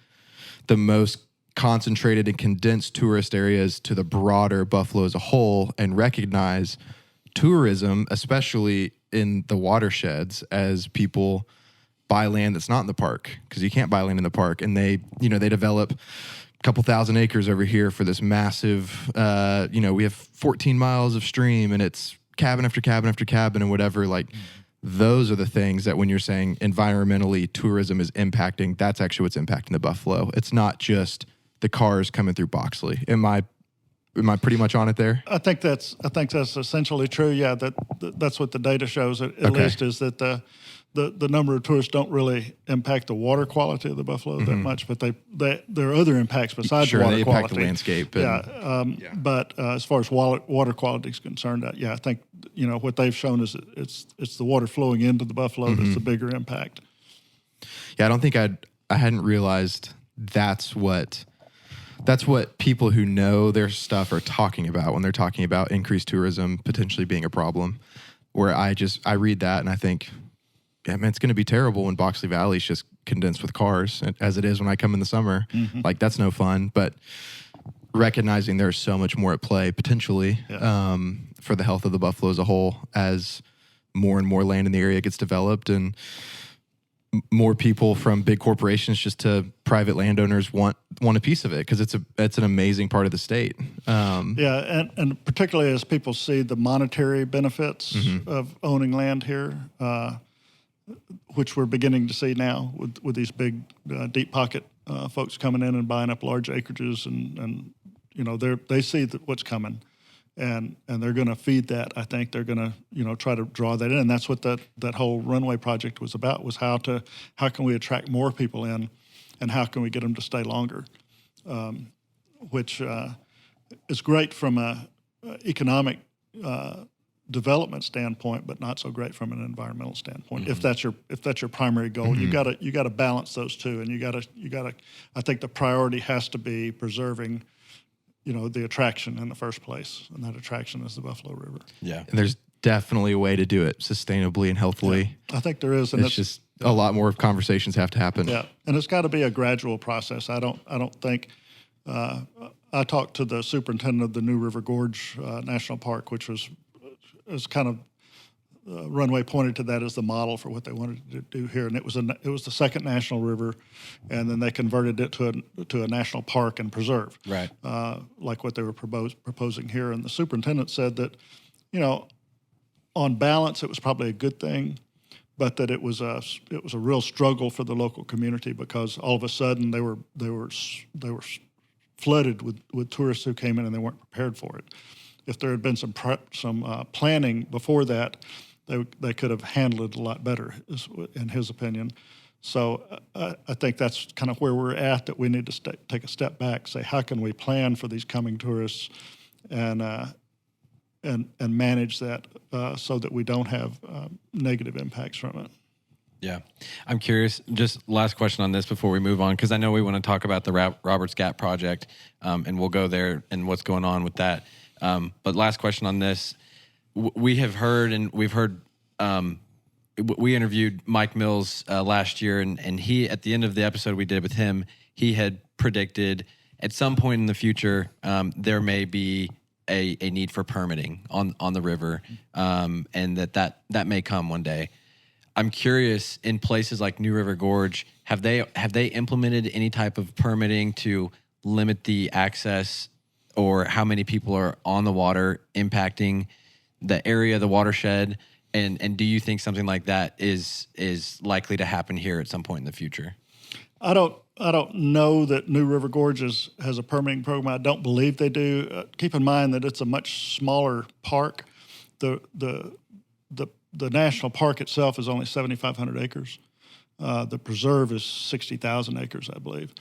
C: the most concentrated and condensed tourist areas to the broader Buffalo as a whole and recognize tourism, especially in the watersheds, as people buy land that's not in the park, because you can't buy land in the park. And they develop a couple thousand acres over here for this massive, we have 14 miles of stream and it's cabin after cabin after cabin and whatever. Like those are the things that when you're saying environmentally tourism is impacting, that's actually what's impacting the Buffalo. It's not just the cars coming through Boxley. Am I pretty much on it there?
A: I think that's essentially true. Yeah, that's what the data shows. At least is that the number of tourists don't really impact the water quality of the Buffalo that much, but there are other impacts besides water quality.
C: Sure, they impact the landscape.
A: But as far as water quality is concerned, I think what they've shown is it's the water flowing into the Buffalo that's the bigger impact.
C: Yeah, I don't think I hadn't realized that's what people who know their stuff are talking about when they're talking about increased tourism potentially being a problem. Where I read that and I think, yeah, man, it's going to be terrible when Boxley Valley is just condensed with cars, as it is when I come in the summer. Like, that's no fun. But recognizing there's so much more at play potentially for the health of the Buffalo as a whole, as more and more land in the area gets developed and more people from big corporations just to private landowners want a piece of it, because it's an amazing part of the state.
A: And particularly as people see the monetary benefits of owning land here, which we're beginning to see now with these big deep pocket folks coming in and buying up large acreages, and they see what's coming. And they're going to feed that. I think they're going to try to draw that in, and that's what that whole runway project was about. Was how can we attract more people in, and how can we get them to stay longer, which is great from a economic development standpoint, but not so great from an environmental standpoint. If that's your primary goal, you got to balance those two, and you got to. I think the priority has to be preserving the attraction in the first place, and that attraction is the Buffalo River.
B: Yeah.
C: And there's definitely a way to do it sustainably and healthfully.
A: Yeah, I think there is. And
C: it's just a lot more conversations have to happen.
A: Yeah, and it's got to be a gradual process. I don't think, I talked to the superintendent of the New River Gorge National Park, which was kind of, Runway pointed to that as the model for what they wanted to do here, and it was the second national river, and then they converted it to a national park and preserve,
B: right?
A: Like what they were proposing here. And the superintendent said that, on balance, it was probably a good thing, but that it was a real struggle for the local community, because all of a sudden they were flooded with tourists who came in and they weren't prepared for it. If there had been some planning before that, they could have handled it a lot better, in his opinion. So I think that's kind of where we're at, that we need to take a step back, say, how can we plan for these coming tourists and manage that so that we don't have negative impacts from it.
B: Yeah. I'm curious, just last question on this before we move on, because I know we want to talk about the Roberts Gap project, and we'll go there and what's going on with that. But last question on this. We interviewed Mike Mills last year, and he, at the end of the episode we did with him, he had predicted at some point in the future there may be a need for permitting on the river, and that may come one day. I'm curious, in places like New River Gorge, have they implemented any type of permitting to limit the access or how many people are on the water, impacting the area, the watershed? And do you think something like that is likely to happen here at some point in the future?
A: I don't know that New River Gorge has a permitting program. I don't believe they do. Keep in mind that it's a much smaller park. The national park itself is only 7,500 acres. The preserve is 60,000 acres, I believe.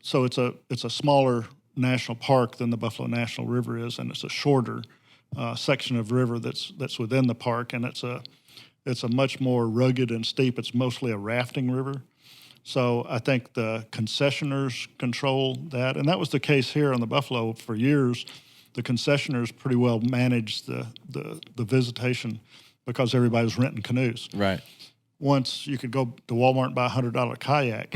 A: So it's a smaller national park than the Buffalo National River is, and it's a shorter section of river that's within the park, and it's a much more rugged and steep. It's mostly a rafting river, So I think the concessioners control that, and that was the case here on the Buffalo for years. The concessioners pretty well managed the visitation because everybody was renting canoes.
B: Right.
A: Once you could go to Walmart and buy $100 kayak,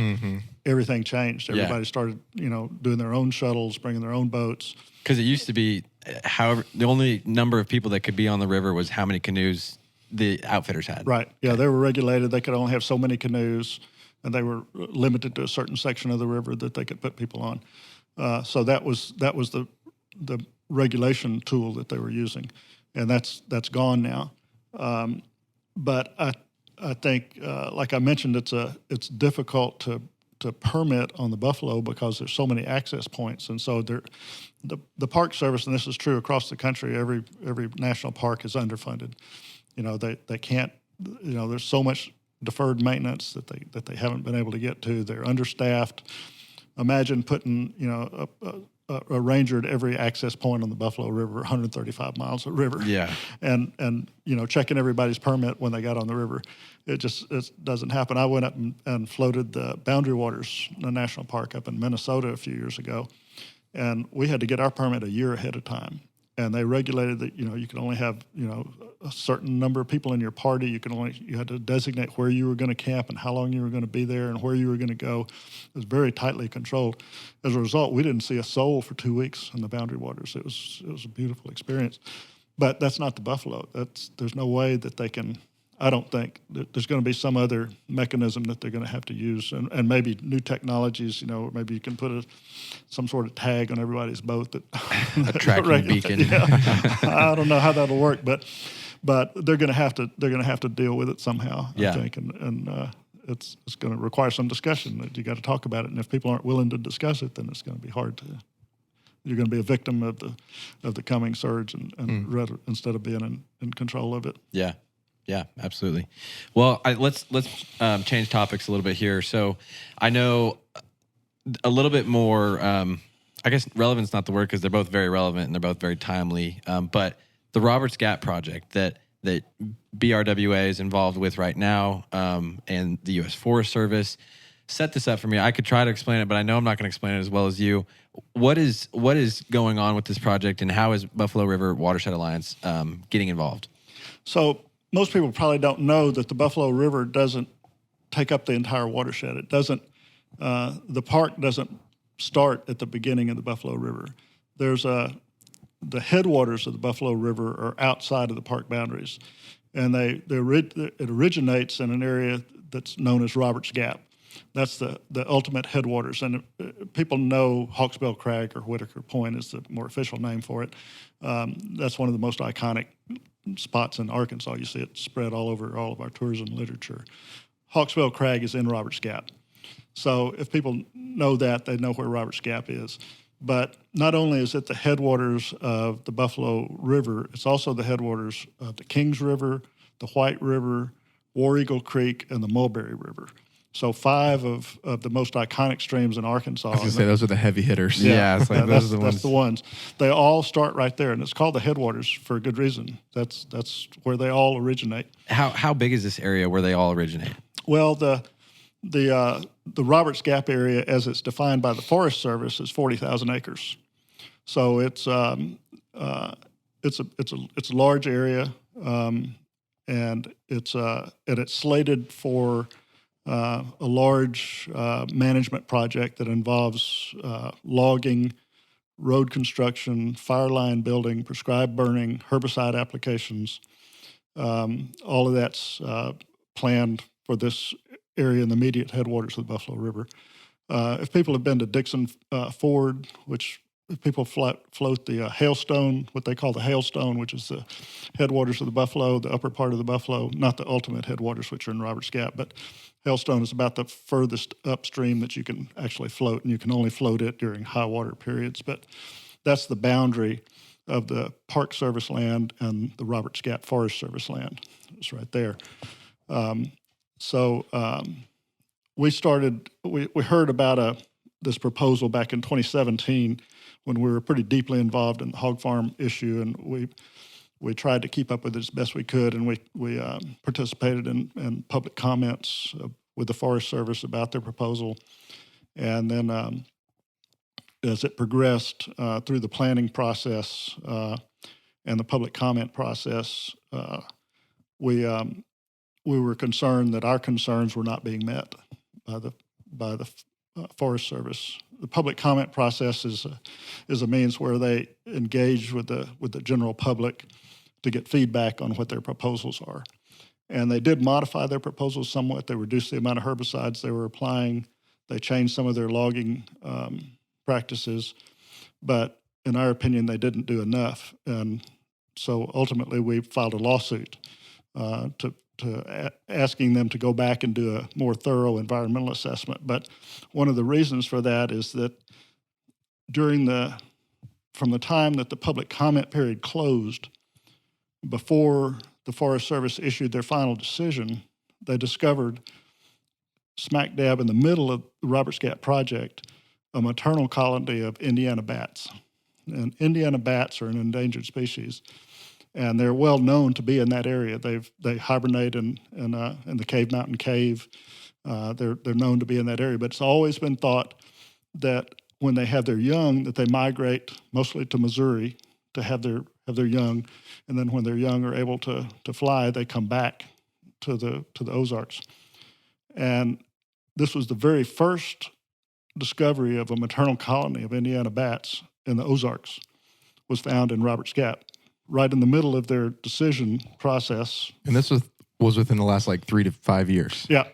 A: everything changed. Everybody started, doing their own shuttles, bringing their own boats.
B: Because it used to be, however, the only number of people that could be on the river was how many canoes the outfitters had.
A: Right. Yeah, they were regulated. They could only have so many canoes, and they were limited to a certain section of the river that they could put people on. So that was the regulation tool that they were using, and that's gone now. But I think, like I mentioned, it's difficult to permit on the Buffalo because there's so many access points, and so the Park Service, and this is true across the country, every national park is underfunded. They can't. There's so much deferred maintenance that they haven't been able to get to. They're understaffed. Imagine putting a ranger at every access point on the Buffalo River, 135 miles of river.
B: Yeah.
A: And checking everybody's permit when they got on the river. It doesn't happen. I went up and floated the Boundary Waters, the national park up in Minnesota a few years ago, and we had to get our permit a year ahead of time. And they regulated that, you can only have, a certain number of people in your party. You had to designate where you were going to camp and how long you were going to be there and where you were going to go. It was very tightly controlled. As a result, we didn't see a soul for 2 weeks in the Boundary Waters. It was a beautiful experience. But that's not the Buffalo. There's no way that they can. I don't think there's going to be some other mechanism that they're going to have to use, and maybe new technologies. Maybe you can put some sort of tag on everybody's boat that
B: a tracking beacon.
A: Yeah. I don't know how that'll work, but they're going to have to deal with it somehow.
B: Yeah.
A: I think, and it's going to require some discussion. That you got to talk about it, and if people aren't willing to discuss it, then it's going to be hard to. You're going to be a victim of the coming surge, and rather, instead of being in control of it.
B: Yeah. Yeah, absolutely. Well, let's change topics a little bit here. So I know a little bit more, I guess relevant's not the word because they're both very relevant and they're both very timely. But the Roberts Gap project that BRWA is involved with right now, and the U.S. Forest Service, set this up for me. I could try to explain it, but I know I'm not going to explain it as well as you. What is going on with this project, and how is Buffalo River Watershed Alliance getting involved?
A: So most people probably don't know that the Buffalo River doesn't take up the entire watershed. It doesn't. The park doesn't start at the beginning of the Buffalo River. There's the headwaters of the Buffalo River are outside of the park boundaries, and it originates in an area that's known as Roberts Gap. That's the ultimate headwaters, and people know Hawksbill Crag or Whitaker Point is the more official name for it. That's one of the most iconic spots in Arkansas. You see it spread all over all of our tourism literature. Hawksbill Crag is in Roberts Gap. So if people know that, they know where Roberts Gap is. But not only is it the headwaters of the Buffalo River, it's also the headwaters of the Kings River, the White River, War Eagle Creek, and the Mulberry River. So 5 of the most iconic streams in Arkansas.
C: I was going to say, those are the heavy hitters.
B: Yeah, it's like those are the ones.
A: That's the ones. They all start right there, and it's called the headwaters for a good reason. That's where they all originate.
B: How big is this area where they all originate?
A: Well, the Roberts Gap area, as it's defined by the Forest Service, is 40,000 acres. So it's a large area, and it's slated for a large management project that involves logging, road construction, fire line building, prescribed burning, herbicide applications. All of that's planned for this area in the immediate headwaters of the Buffalo River. If people have been to Dixon Ford, which if people float the Hailstone, what they call the Hailstone, which is the headwaters of the Buffalo, the upper part of the Buffalo, not the ultimate headwaters, which are in Roberts Gap, but Hailstone is about the furthest upstream that you can actually float, and you can only float it during high water periods. But that's the boundary of the Park Service land and the Roberts Gap Forest Service land. It's right there. We heard about this proposal back in 2017 when we were pretty deeply involved in the hog farm issue, and we tried to keep up with it as best we could, and we participated in public comments with the Forest Service about their proposal. And then as it progressed through the planning process and the public comment process, we were concerned that our concerns were not being met by the Forest Service. The public comment process is a means where they engage with the general public to get feedback on what their proposals are. And they did modify their proposals somewhat. They reduced the amount of herbicides they were applying. They changed some of their logging practices, but in our opinion, they didn't do enough. And so ultimately, we filed a lawsuit asking them to go back and do a more thorough environmental assessment. But one of the reasons for that is that from the time that the public comment period closed, before the Forest Service issued their final decision, they discovered smack dab in the middle of the Roberts Gap project a maternal colony of Indiana bats. And Indiana bats are an endangered species, and they're well known to be in that area. They hibernate in the Cave Mountain Cave. They're known to be in that area, but it's always been thought that when they have their young, that they migrate mostly to Missouri to have their young, and then when their young are able to fly, they come back to the Ozarks. And this was the very first discovery of a maternal colony of Indiana bats in the Ozarks, was found in Roberts Gap, right in the middle of their decision process.
C: And this was within the last 3 to 5 years.
A: Yeah.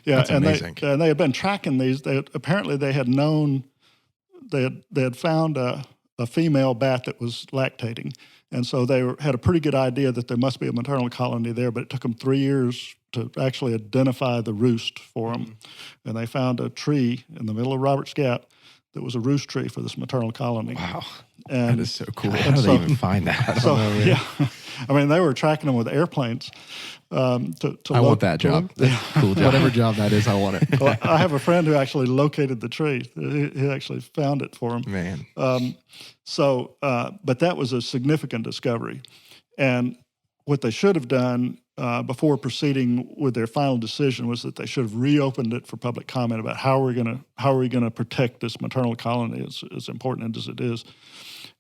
C: That's amazing.
A: They had been tracking these. Apparently they had known, they had found a female bat that was lactating. And so they had a pretty good idea that there must be a maternal colony there, but it took them 3 years to actually identify the roost for them. Mm-hmm. And they found a tree in the middle of Roberts Gap that was a roost tree for this maternal colony.
C: Wow.
A: And
C: that is so cool.
B: How do they even find that? I don't know,
A: yeah. I mean, they were tracking them with airplanes.
C: I want that job. Cool job. Whatever job that is, I want it.
A: Well, I have a friend who actually located the tree. He actually found it for him.
C: Man.
A: But that was a significant discovery. And what they should have done before proceeding with their final decision was that they should have reopened it for public comment about how are we going to protect this maternal colony, as important as it is.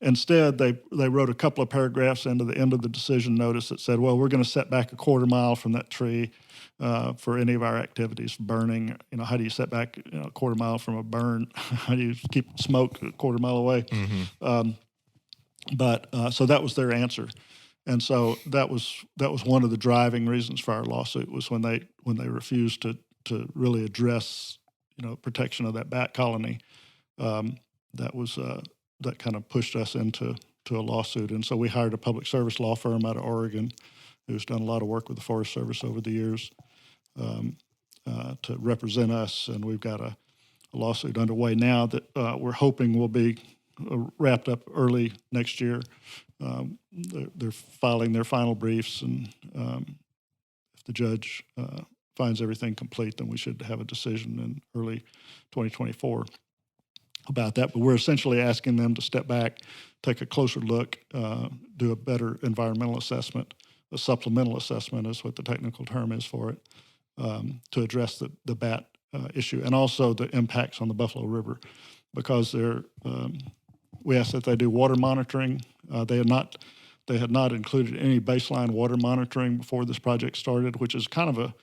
A: Instead, they wrote a couple of paragraphs into the end of the decision notice that said, well, we're going to set back a quarter mile from that tree for any of our activities, burning. How do you set back a quarter mile from a burn? How do you keep smoke a quarter mile away? Mm-hmm. So that was their answer. And so that was one of the driving reasons for our lawsuit, was when they refused to really address protection of that bat colony. That kind of pushed us into a lawsuit. And so we hired a public service law firm out of Oregon who's done a lot of work with the Forest Service over the years to represent us. And we've got a lawsuit underway now that we're hoping will be wrapped up early next year. They're filing their final briefs, and if the judge finds everything complete, then we should have a decision in early 2024 about that. But we're essentially asking them to step back, take a closer look, do a better environmental assessment. A supplemental assessment is what the technical term is for it, to address the bat issue, and also the impacts on the Buffalo River, because we asked that they do water monitoring. They had not included any baseline water monitoring before this project started, which is kind of a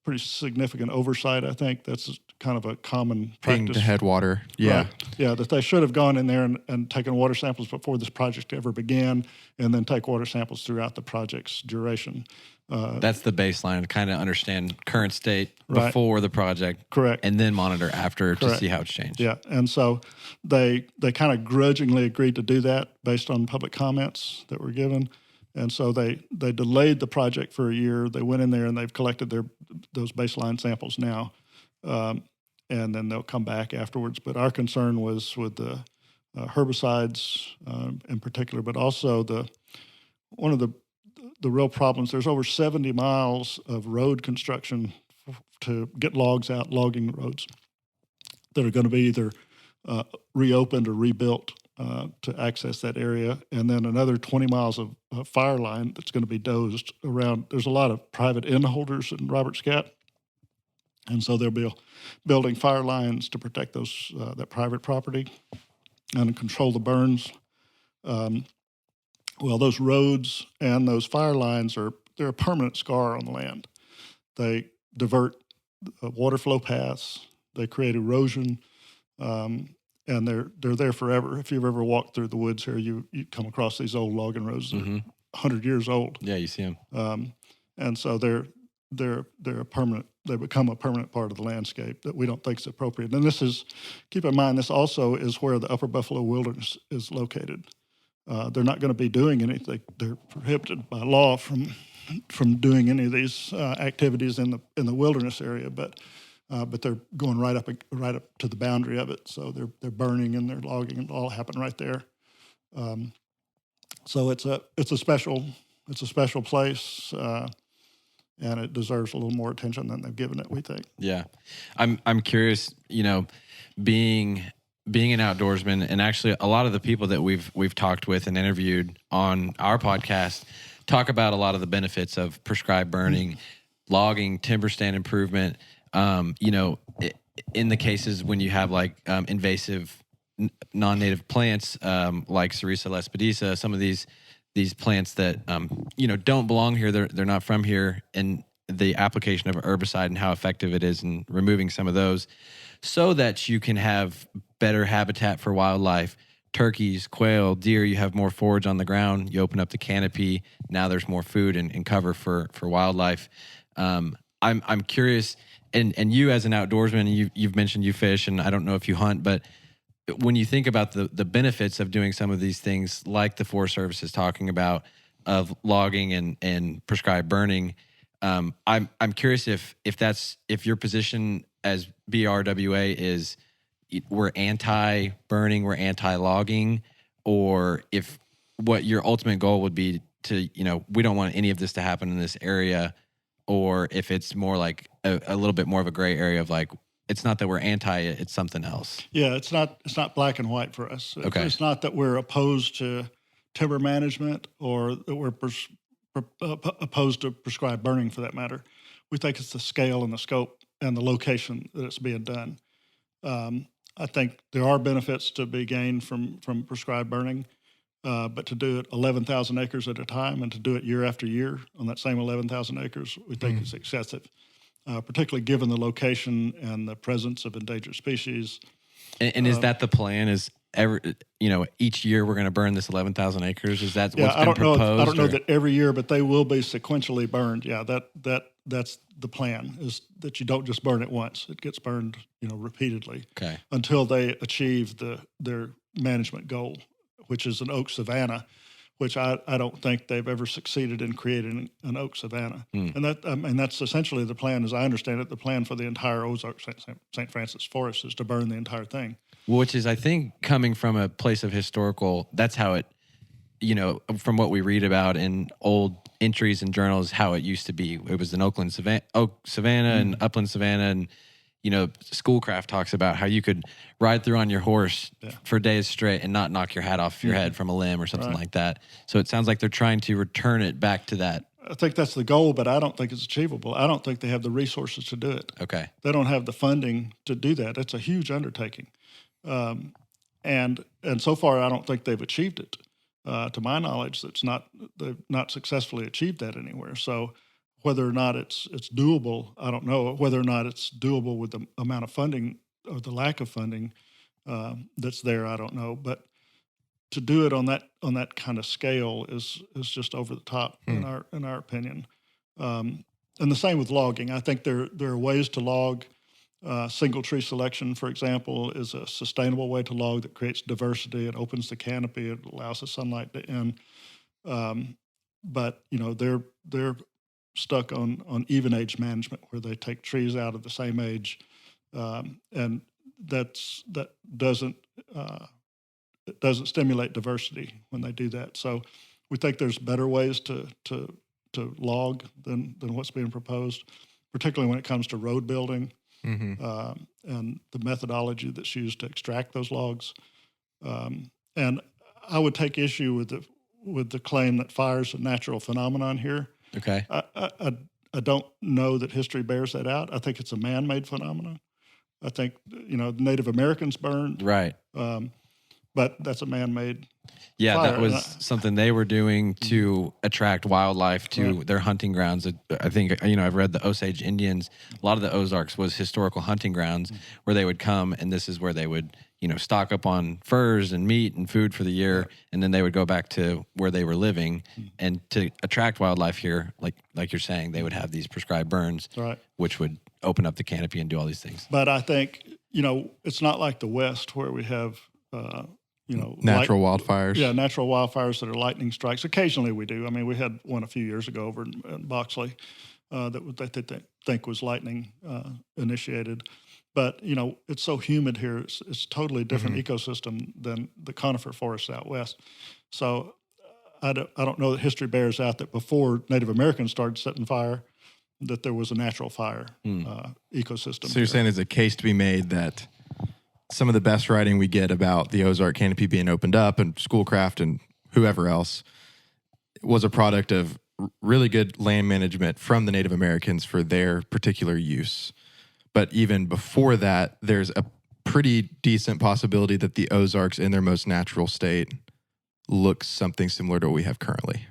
A: pretty significant oversight. I think that's kind of a common practice.
C: Being the headwater, yeah.
A: Right. Yeah, that they should have gone in there and taken water samples before this project ever began, and then take water samples throughout the project's duration.
B: That's the baseline, to kind of understand current state
A: Right.
B: before the project.
A: Correct.
B: And then monitor after to
A: Correct.
B: see how it's changed.
A: Yeah, and so they kind of grudgingly agreed to do that based on public comments that were given. And so they delayed the project for a year. They went in there and they've collected those baseline samples now, and then they'll come back afterwards. But our concern was with the herbicides in particular, but also one of the real problems. There's over 70 miles of road construction to get logs out, logging roads, that are going to be either reopened or rebuilt to access that area, and then another 20 miles of fire line that's going to be dozed around. There's a lot of private inn holders in Roberts Gap, And so they'll be building fire lines to protect those that private property and control the burns. Well, those roads and those fire lines they're a permanent scar on the land. They divert water flow paths. They create erosion, and they're there forever. If you've ever walked through the woods here, you come across these old logging roads that are 100 years old.
B: Yeah, you see them.
A: And so they're a permanent. They become a permanent part of the landscape that we don't think is appropriate. And keep in mind, this also is where the Upper Buffalo Wilderness is located. They're not going to be doing anything. They're prohibited by law from doing any of these activities in the wilderness area, but they're going right up to the boundary of it. So they're burning and they're logging, and it all happen right there. So it's a special place, and it deserves a little more attention than they've given it, we think.
B: Yeah, I'm curious. Being an outdoorsman, and actually a lot of the people that we've talked with and interviewed on our podcast talk about a lot of the benefits of prescribed burning, logging, timber stand improvement. In the cases when you have like invasive non-native plants like Sericea lespedisa, some of these plants that don't belong here, they're not from here, and the application of herbicide and how effective it is in removing some of those, so that you can have better habitat for wildlife, turkeys, quail, deer. You have more forage on the ground. You open up the canopy. Now there's more food and cover for wildlife. I'm curious, and you as an outdoorsman, you've mentioned you fish, and I don't know if you hunt, but when you think about the benefits of doing some of these things, like the Forest Service is talking about, of logging and prescribed burning, I'm curious if your position as BRWA is we're anti-burning, we're anti-logging, or if what your ultimate goal would be to, we don't want any of this to happen in this area, or if it's more like a little bit more of a gray area of like, it's not that we're anti it, it's something else.
A: Yeah, it's not black and white for us.
B: Okay.
A: It's not that we're opposed to timber management or that we're opposed to prescribed burning, for that matter. We think it's the scale and the scope and the location that it's being done. I think there are benefits to be gained from prescribed burning, but to do it 11,000 acres at a time and to do it year after year on that same 11,000 acres, we think is excessive, particularly given the location and the presence of endangered species.
B: And is that the plan? Is each year we're going to burn this 11,000 acres? Is that what's been proposed?
A: I don't know that every year, but they will be sequentially burned. Yeah, that's the plan, is that you don't just burn it once. It gets burned, repeatedly,
B: okay, until
A: they achieve their management goal, which is an oak savanna, which I don't think they've ever succeeded in creating an oak savanna. And that's essentially the plan, as I understand it. The plan for the entire Ozark St. Francis Forest is to burn the entire thing.
B: Which is, I think, coming from a place of historical, that's how it, from what we read about in old entries and journals, how it used to be. It was an oak savanna and upland savanna, and Schoolcraft talks about how you could ride through on your horse for days straight and not knock your hat off your head from a limb or something like that. So it sounds like they're trying to return it back to that.
A: I think that's the goal, but I don't think it's achievable. I don't think they have the resources to do it.
B: Okay.
A: They don't have the funding to do that. It's a huge undertaking. And so far, I don't think they've achieved it. To my knowledge, they've not successfully achieved that anywhere. So whether or not it's doable, I don't know. Whether or not it's doable with the amount of funding or the lack of funding that's there, I don't know. But to do it on that kind of scale is just over the top in our opinion. And the same with logging. I think there are ways to log. Single tree selection, for example, is a sustainable way to log that creates diversity. It opens the canopy. It allows the sunlight to in. But they're stuck on even age management, where they take trees out of the same age, and that doesn't stimulate diversity when they do that. So we think there's better ways to log than what's being proposed, particularly when it comes to road building. And the methodology that's used to extract those logs. And I would take issue with the claim that fire is a natural phenomenon here.
B: Okay.
A: don't know that history bears that out. I think it's a man-made phenomenon. I think, Native Americans burned,
B: Right.
A: but that's a man-made
B: Yeah,
A: fire.
B: that was something they were doing to attract wildlife to their hunting grounds. I think, I've read the Osage Indians. A lot of the Ozarks was historical hunting grounds where they would come, and this is where they would, stock up on furs and meat and food for the year, and then they would go back to where they were living. And to attract wildlife here, like you're saying, they would have these prescribed burns, which would open up the canopy and do all these things.
A: But I think, it's not like the West where we have,
C: natural wildfires.
A: Yeah, natural wildfires that are lightning strikes. Occasionally we do. I mean, we had one a few years ago over in Boxley that they think was lightning initiated. But, it's so humid here. It's a totally different ecosystem than the conifer forests out west. So I don't know that history bears out that before Native Americans started setting fire, that there was a natural fire ecosystem.
C: So you're saying there's a case to be made that some of the best writing we get about the Ozark canopy being opened up and Schoolcraft and whoever else was a product of really good land management from the Native Americans for their particular use. But even before that, there's a pretty decent possibility that the Ozarks in their most natural state looks something similar to what we have currently.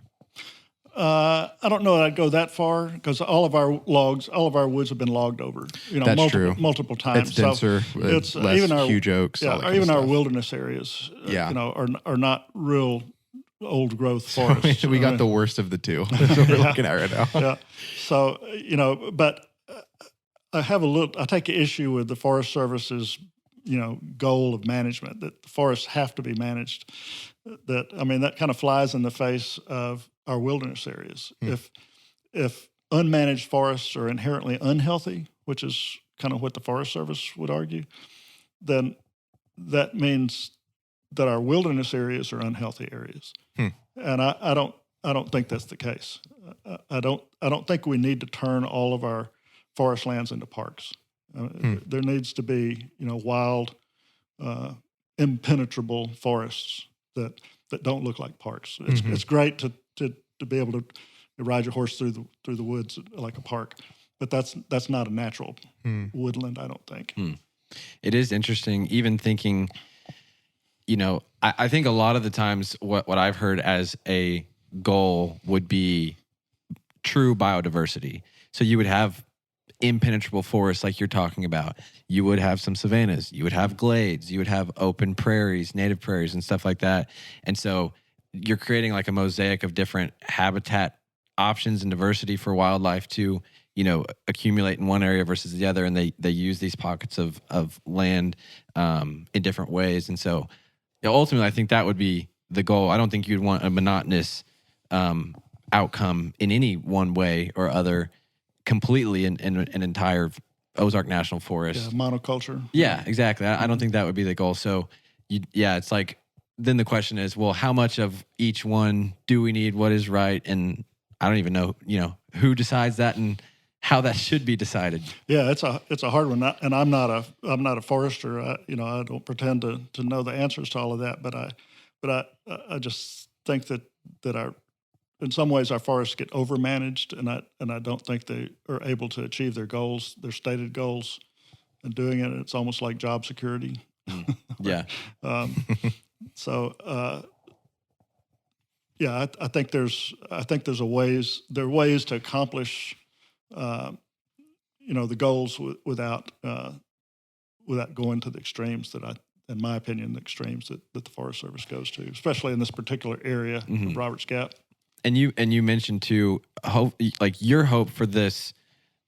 A: I don't know that I'd go that far because all of our woods have been logged over.
C: That's true.
A: Multiple times.
C: It's denser.
A: So it's
C: less
A: even our
C: huge oaks.
A: Yeah,
C: all that
A: or
C: kind
A: even
C: of
A: our
C: stuff.
A: wilderness areas.
C: Yeah.
A: Are not real old growth forests.
C: we got the worst of the two. That's what we're looking at right now.
A: Yeah. So but I take issue with the Forest Service's goal of management, that the forests have to be managed. That kind of flies in the face of our wilderness areas. If unmanaged forests are inherently unhealthy, which is kind of what the Forest Service would argue, then that means that our wilderness areas are unhealthy areas. And I don't think that's the case. I don't think we need to turn all of our forest lands into parks. There needs to be wild, impenetrable forests that don't look like parks. It's great to be able to ride your horse through the woods like a park, but that's not a natural woodland, I don't think.
B: It is interesting, even thinking, I think a lot of the times what I've heard as a goal would be true biodiversity. So you would have impenetrable forests like you're talking about. You would have some savannas. You would have glades. You would have open prairies, native prairies, and stuff like that. And so you're creating like a mosaic of different habitat options and diversity for wildlife to, accumulate in one area versus the other. And they use these pockets of land in different ways. And so ultimately, I think that would be the goal. I don't think you'd want a monotonous outcome in any one way or other completely in an entire Ozark National Forest.
A: Yeah, monoculture.
B: Yeah, exactly. I don't think that would be the goal. So, it's like, then the question is, well, how much of each one do we need? What is right? And I don't even know, who decides that and how that should be decided.
A: Yeah, it's a hard one. And I'm not a forester. I don't pretend to know the answers to all of that. But I just think that our, in some ways, our forests get overmanaged, and I don't think they are able to achieve their goals, their stated goals, and doing it. It's almost like job security.
B: Yeah.
A: So I think there are ways to accomplish the goals without going to the extremes that in my opinion, the extremes that the Forest Service goes to, especially in this particular area of Roberts Gap.
B: And you mentioned too, your hope for this,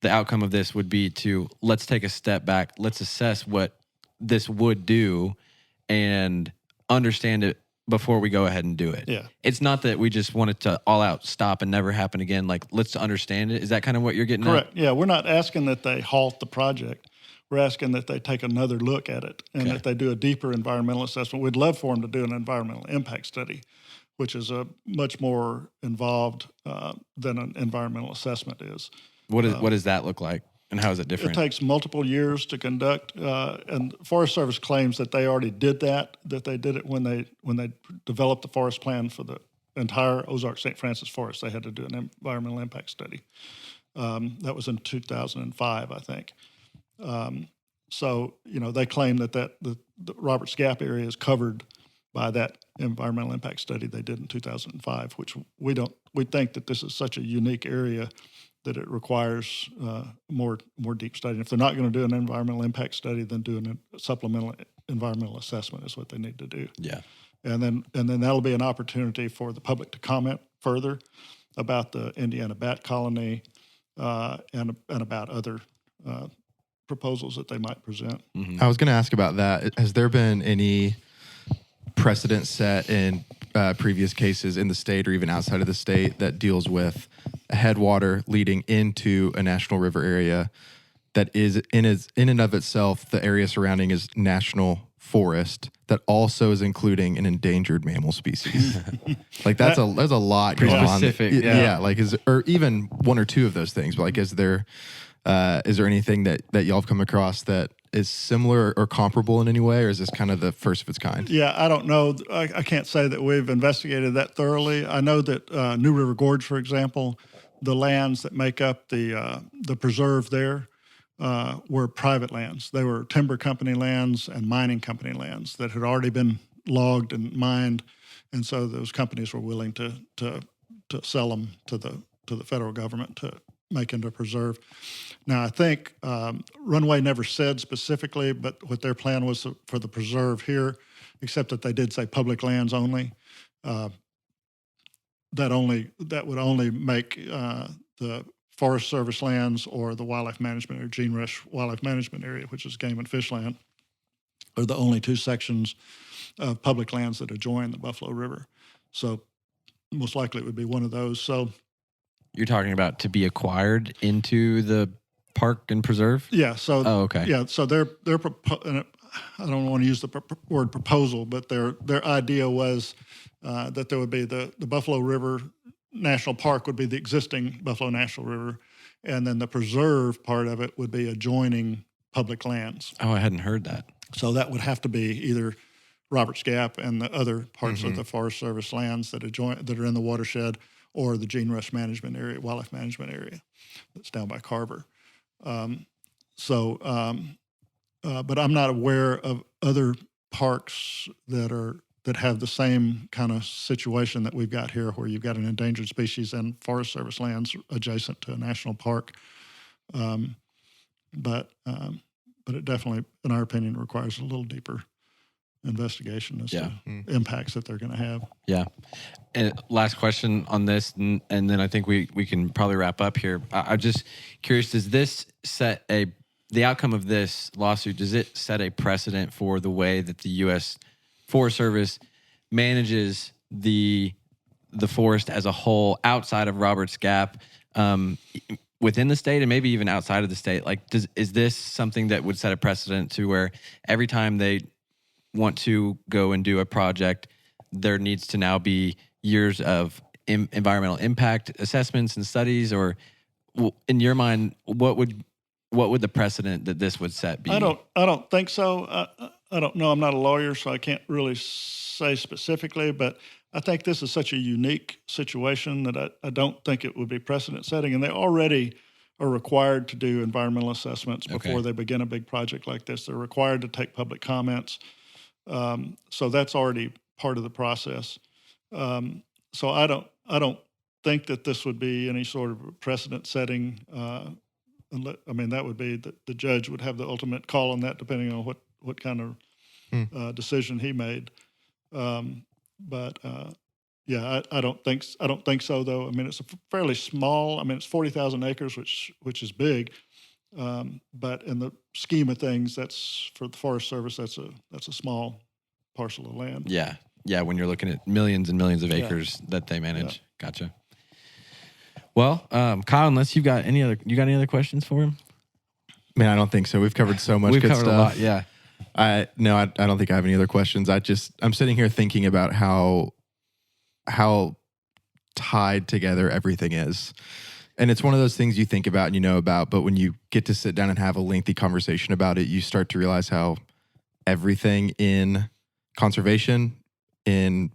B: the outcome of this would be to, let's take a step back, let's assess what this would do and understand it before we go ahead and do it.
A: Yeah.
B: It's not that we just want it to all out stop and never happen again. Like, let's understand it. Is that kind of what you're getting
A: Correct.
B: at?
A: Yeah, we're not asking that they halt the project. We're asking that they take another look at it and that they do a deeper environmental assessment. We'd love for them to do an environmental impact study, which is a much more involved than an environmental assessment is.
B: What does that look like, and how is it different?
A: It takes multiple years to conduct, and Forest Service claims that they already did that they did it when they developed the forest plan for the entire Ozark St. Francis Forest. They had to do an environmental impact study. That was in 2005, I think. So, they claim that the Roberts Gap area is covered by that environmental impact study they did in 2005, which we don't. We think that this is such a unique area that it requires more deep study. And if they're not going to do an environmental impact study, then do a supplemental environmental assessment is what they need to do.
B: Yeah.
A: And then that'll be an opportunity for the public to comment further about the Indiana bat colony and about other proposals that they might present.
C: I was going to ask about that. Has there been any precedent set in previous cases in the state or even outside of the state that deals with a headwater leading into a national river area that is in and of itself, the area surrounding is national forest that also is including an endangered mammal species? Like there's a lot going on.
B: Specific,
C: Yeah. Like or even one or two of those things. But like, is there anything that y'all have come across that is similar or comparable in any way, or is this kind of the first of its kind?
A: Yeah, I don't know. I can't say that we've investigated that thoroughly. I know that New River Gorge, for example, the lands that make up the preserve there were private lands. They were timber company lands and mining company lands that had already been logged and mined, and so those companies were willing to sell them to the federal government to make into a preserve. Now, I think Runway never said specifically, but what their plan was for the preserve here, except that they did say public lands only. That would only make the Forest Service lands or the wildlife management or Gene Rush Wildlife Management Area, which is game and fish land, are the only two sections of public lands that adjoin the Buffalo River. So most likely it would be one of those. So
B: You're talking about to be acquired into the park and preserve?
A: yeah. So
B: okay.
A: Yeah. So they're I don't want to use the word proposal, but their idea was that there would be the Buffalo River National Park would be the existing Buffalo National River, and then the preserve part of it would be adjoining public lands.
B: Oh, I hadn't heard that.
A: So that would have to be either Roberts Gap and the other parts of the Forest Service lands that are in the watershed, or the Gene Rush Management Area, Wildlife Management Area, that's down by Carver. But I'm not aware of other parks that have the same kind of situation that we've got here, where you've got an endangered species and Forest Service lands adjacent to a national park. But it definitely, in our opinion, requires a little deeper investigation as to impacts that they're going to have.
B: Yeah. And last question on this, and then I think we can probably wrap up here. I'm just curious, does this set the outcome of this lawsuit, does it set a precedent for the way that the U.S. Forest Service manages the forest as a whole outside of Roberts Gap, within the state and maybe even outside of the state? Like, is this something that would set a precedent to where every time they want to go and do a project, there needs to now be years of environmental impact assessments and studies? Or in your mind, what would the precedent that this would set be?
A: I don't think so. I don't know. I'm not a lawyer, so I can't really say specifically, but I think this is such a unique situation that I don't think it would be precedent setting. And they already are required to do environmental assessments before they begin a big project like this. They're required to take public comments. So that's already part of the process. So I don't think that this would be any sort of precedent setting. That would be the judge would have the ultimate call on that, depending on what kind of decision he made. I don't think so, though. I mean, it's a fairly small. I mean, it's 40,000 acres, which is big. But in the scheme of things, that's for the Forest Service. That's a small parcel of land.
B: Yeah. When you're looking at millions and millions of acres that they manage. Yeah. Gotcha. Well, Kyle, unless you got any other questions for him?
C: Man, I don't think so. We've covered so much.
B: We've
C: good
B: covered
C: stuff.
B: a lot. Yeah.
C: I don't think I have any other questions. I'm sitting here thinking about how tied together everything is. And it's one of those things you think about and you know about, but when you get to sit down and have a lengthy conversation about it, you start to realize how everything in conservation, in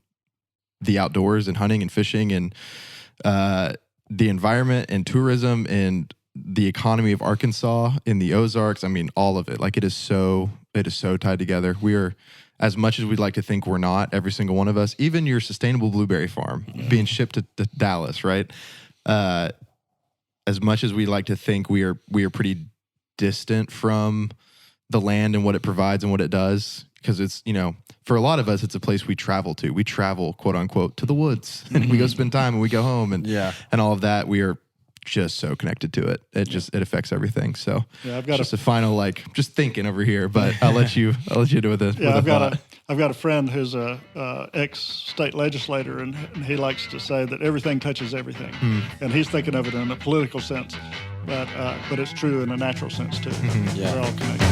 C: the outdoors and hunting and fishing and the environment and tourism and the economy of Arkansas in the Ozarks. I mean, all of it. Like it is so tied together. We are, as much as we'd like to think we're not, every single one of us, even your sustainable blueberry farm being shipped to Dallas, right? As much as we like to think we are pretty distant from the land and what it provides and what it does, because it's, for a lot of us, it's a place we travel to. We travel, quote unquote, to the woods, and we go spend time and we go home and all of that. We are just so connected to it. It affects everything. So
A: I've got
C: just a final, just thinking over here, but I'll let you do with it.
A: I've got a friend who's a ex-state legislator, and he likes to say that everything touches everything, and he's thinking of it in a political sense, but it's true in a natural sense too. We're all connected.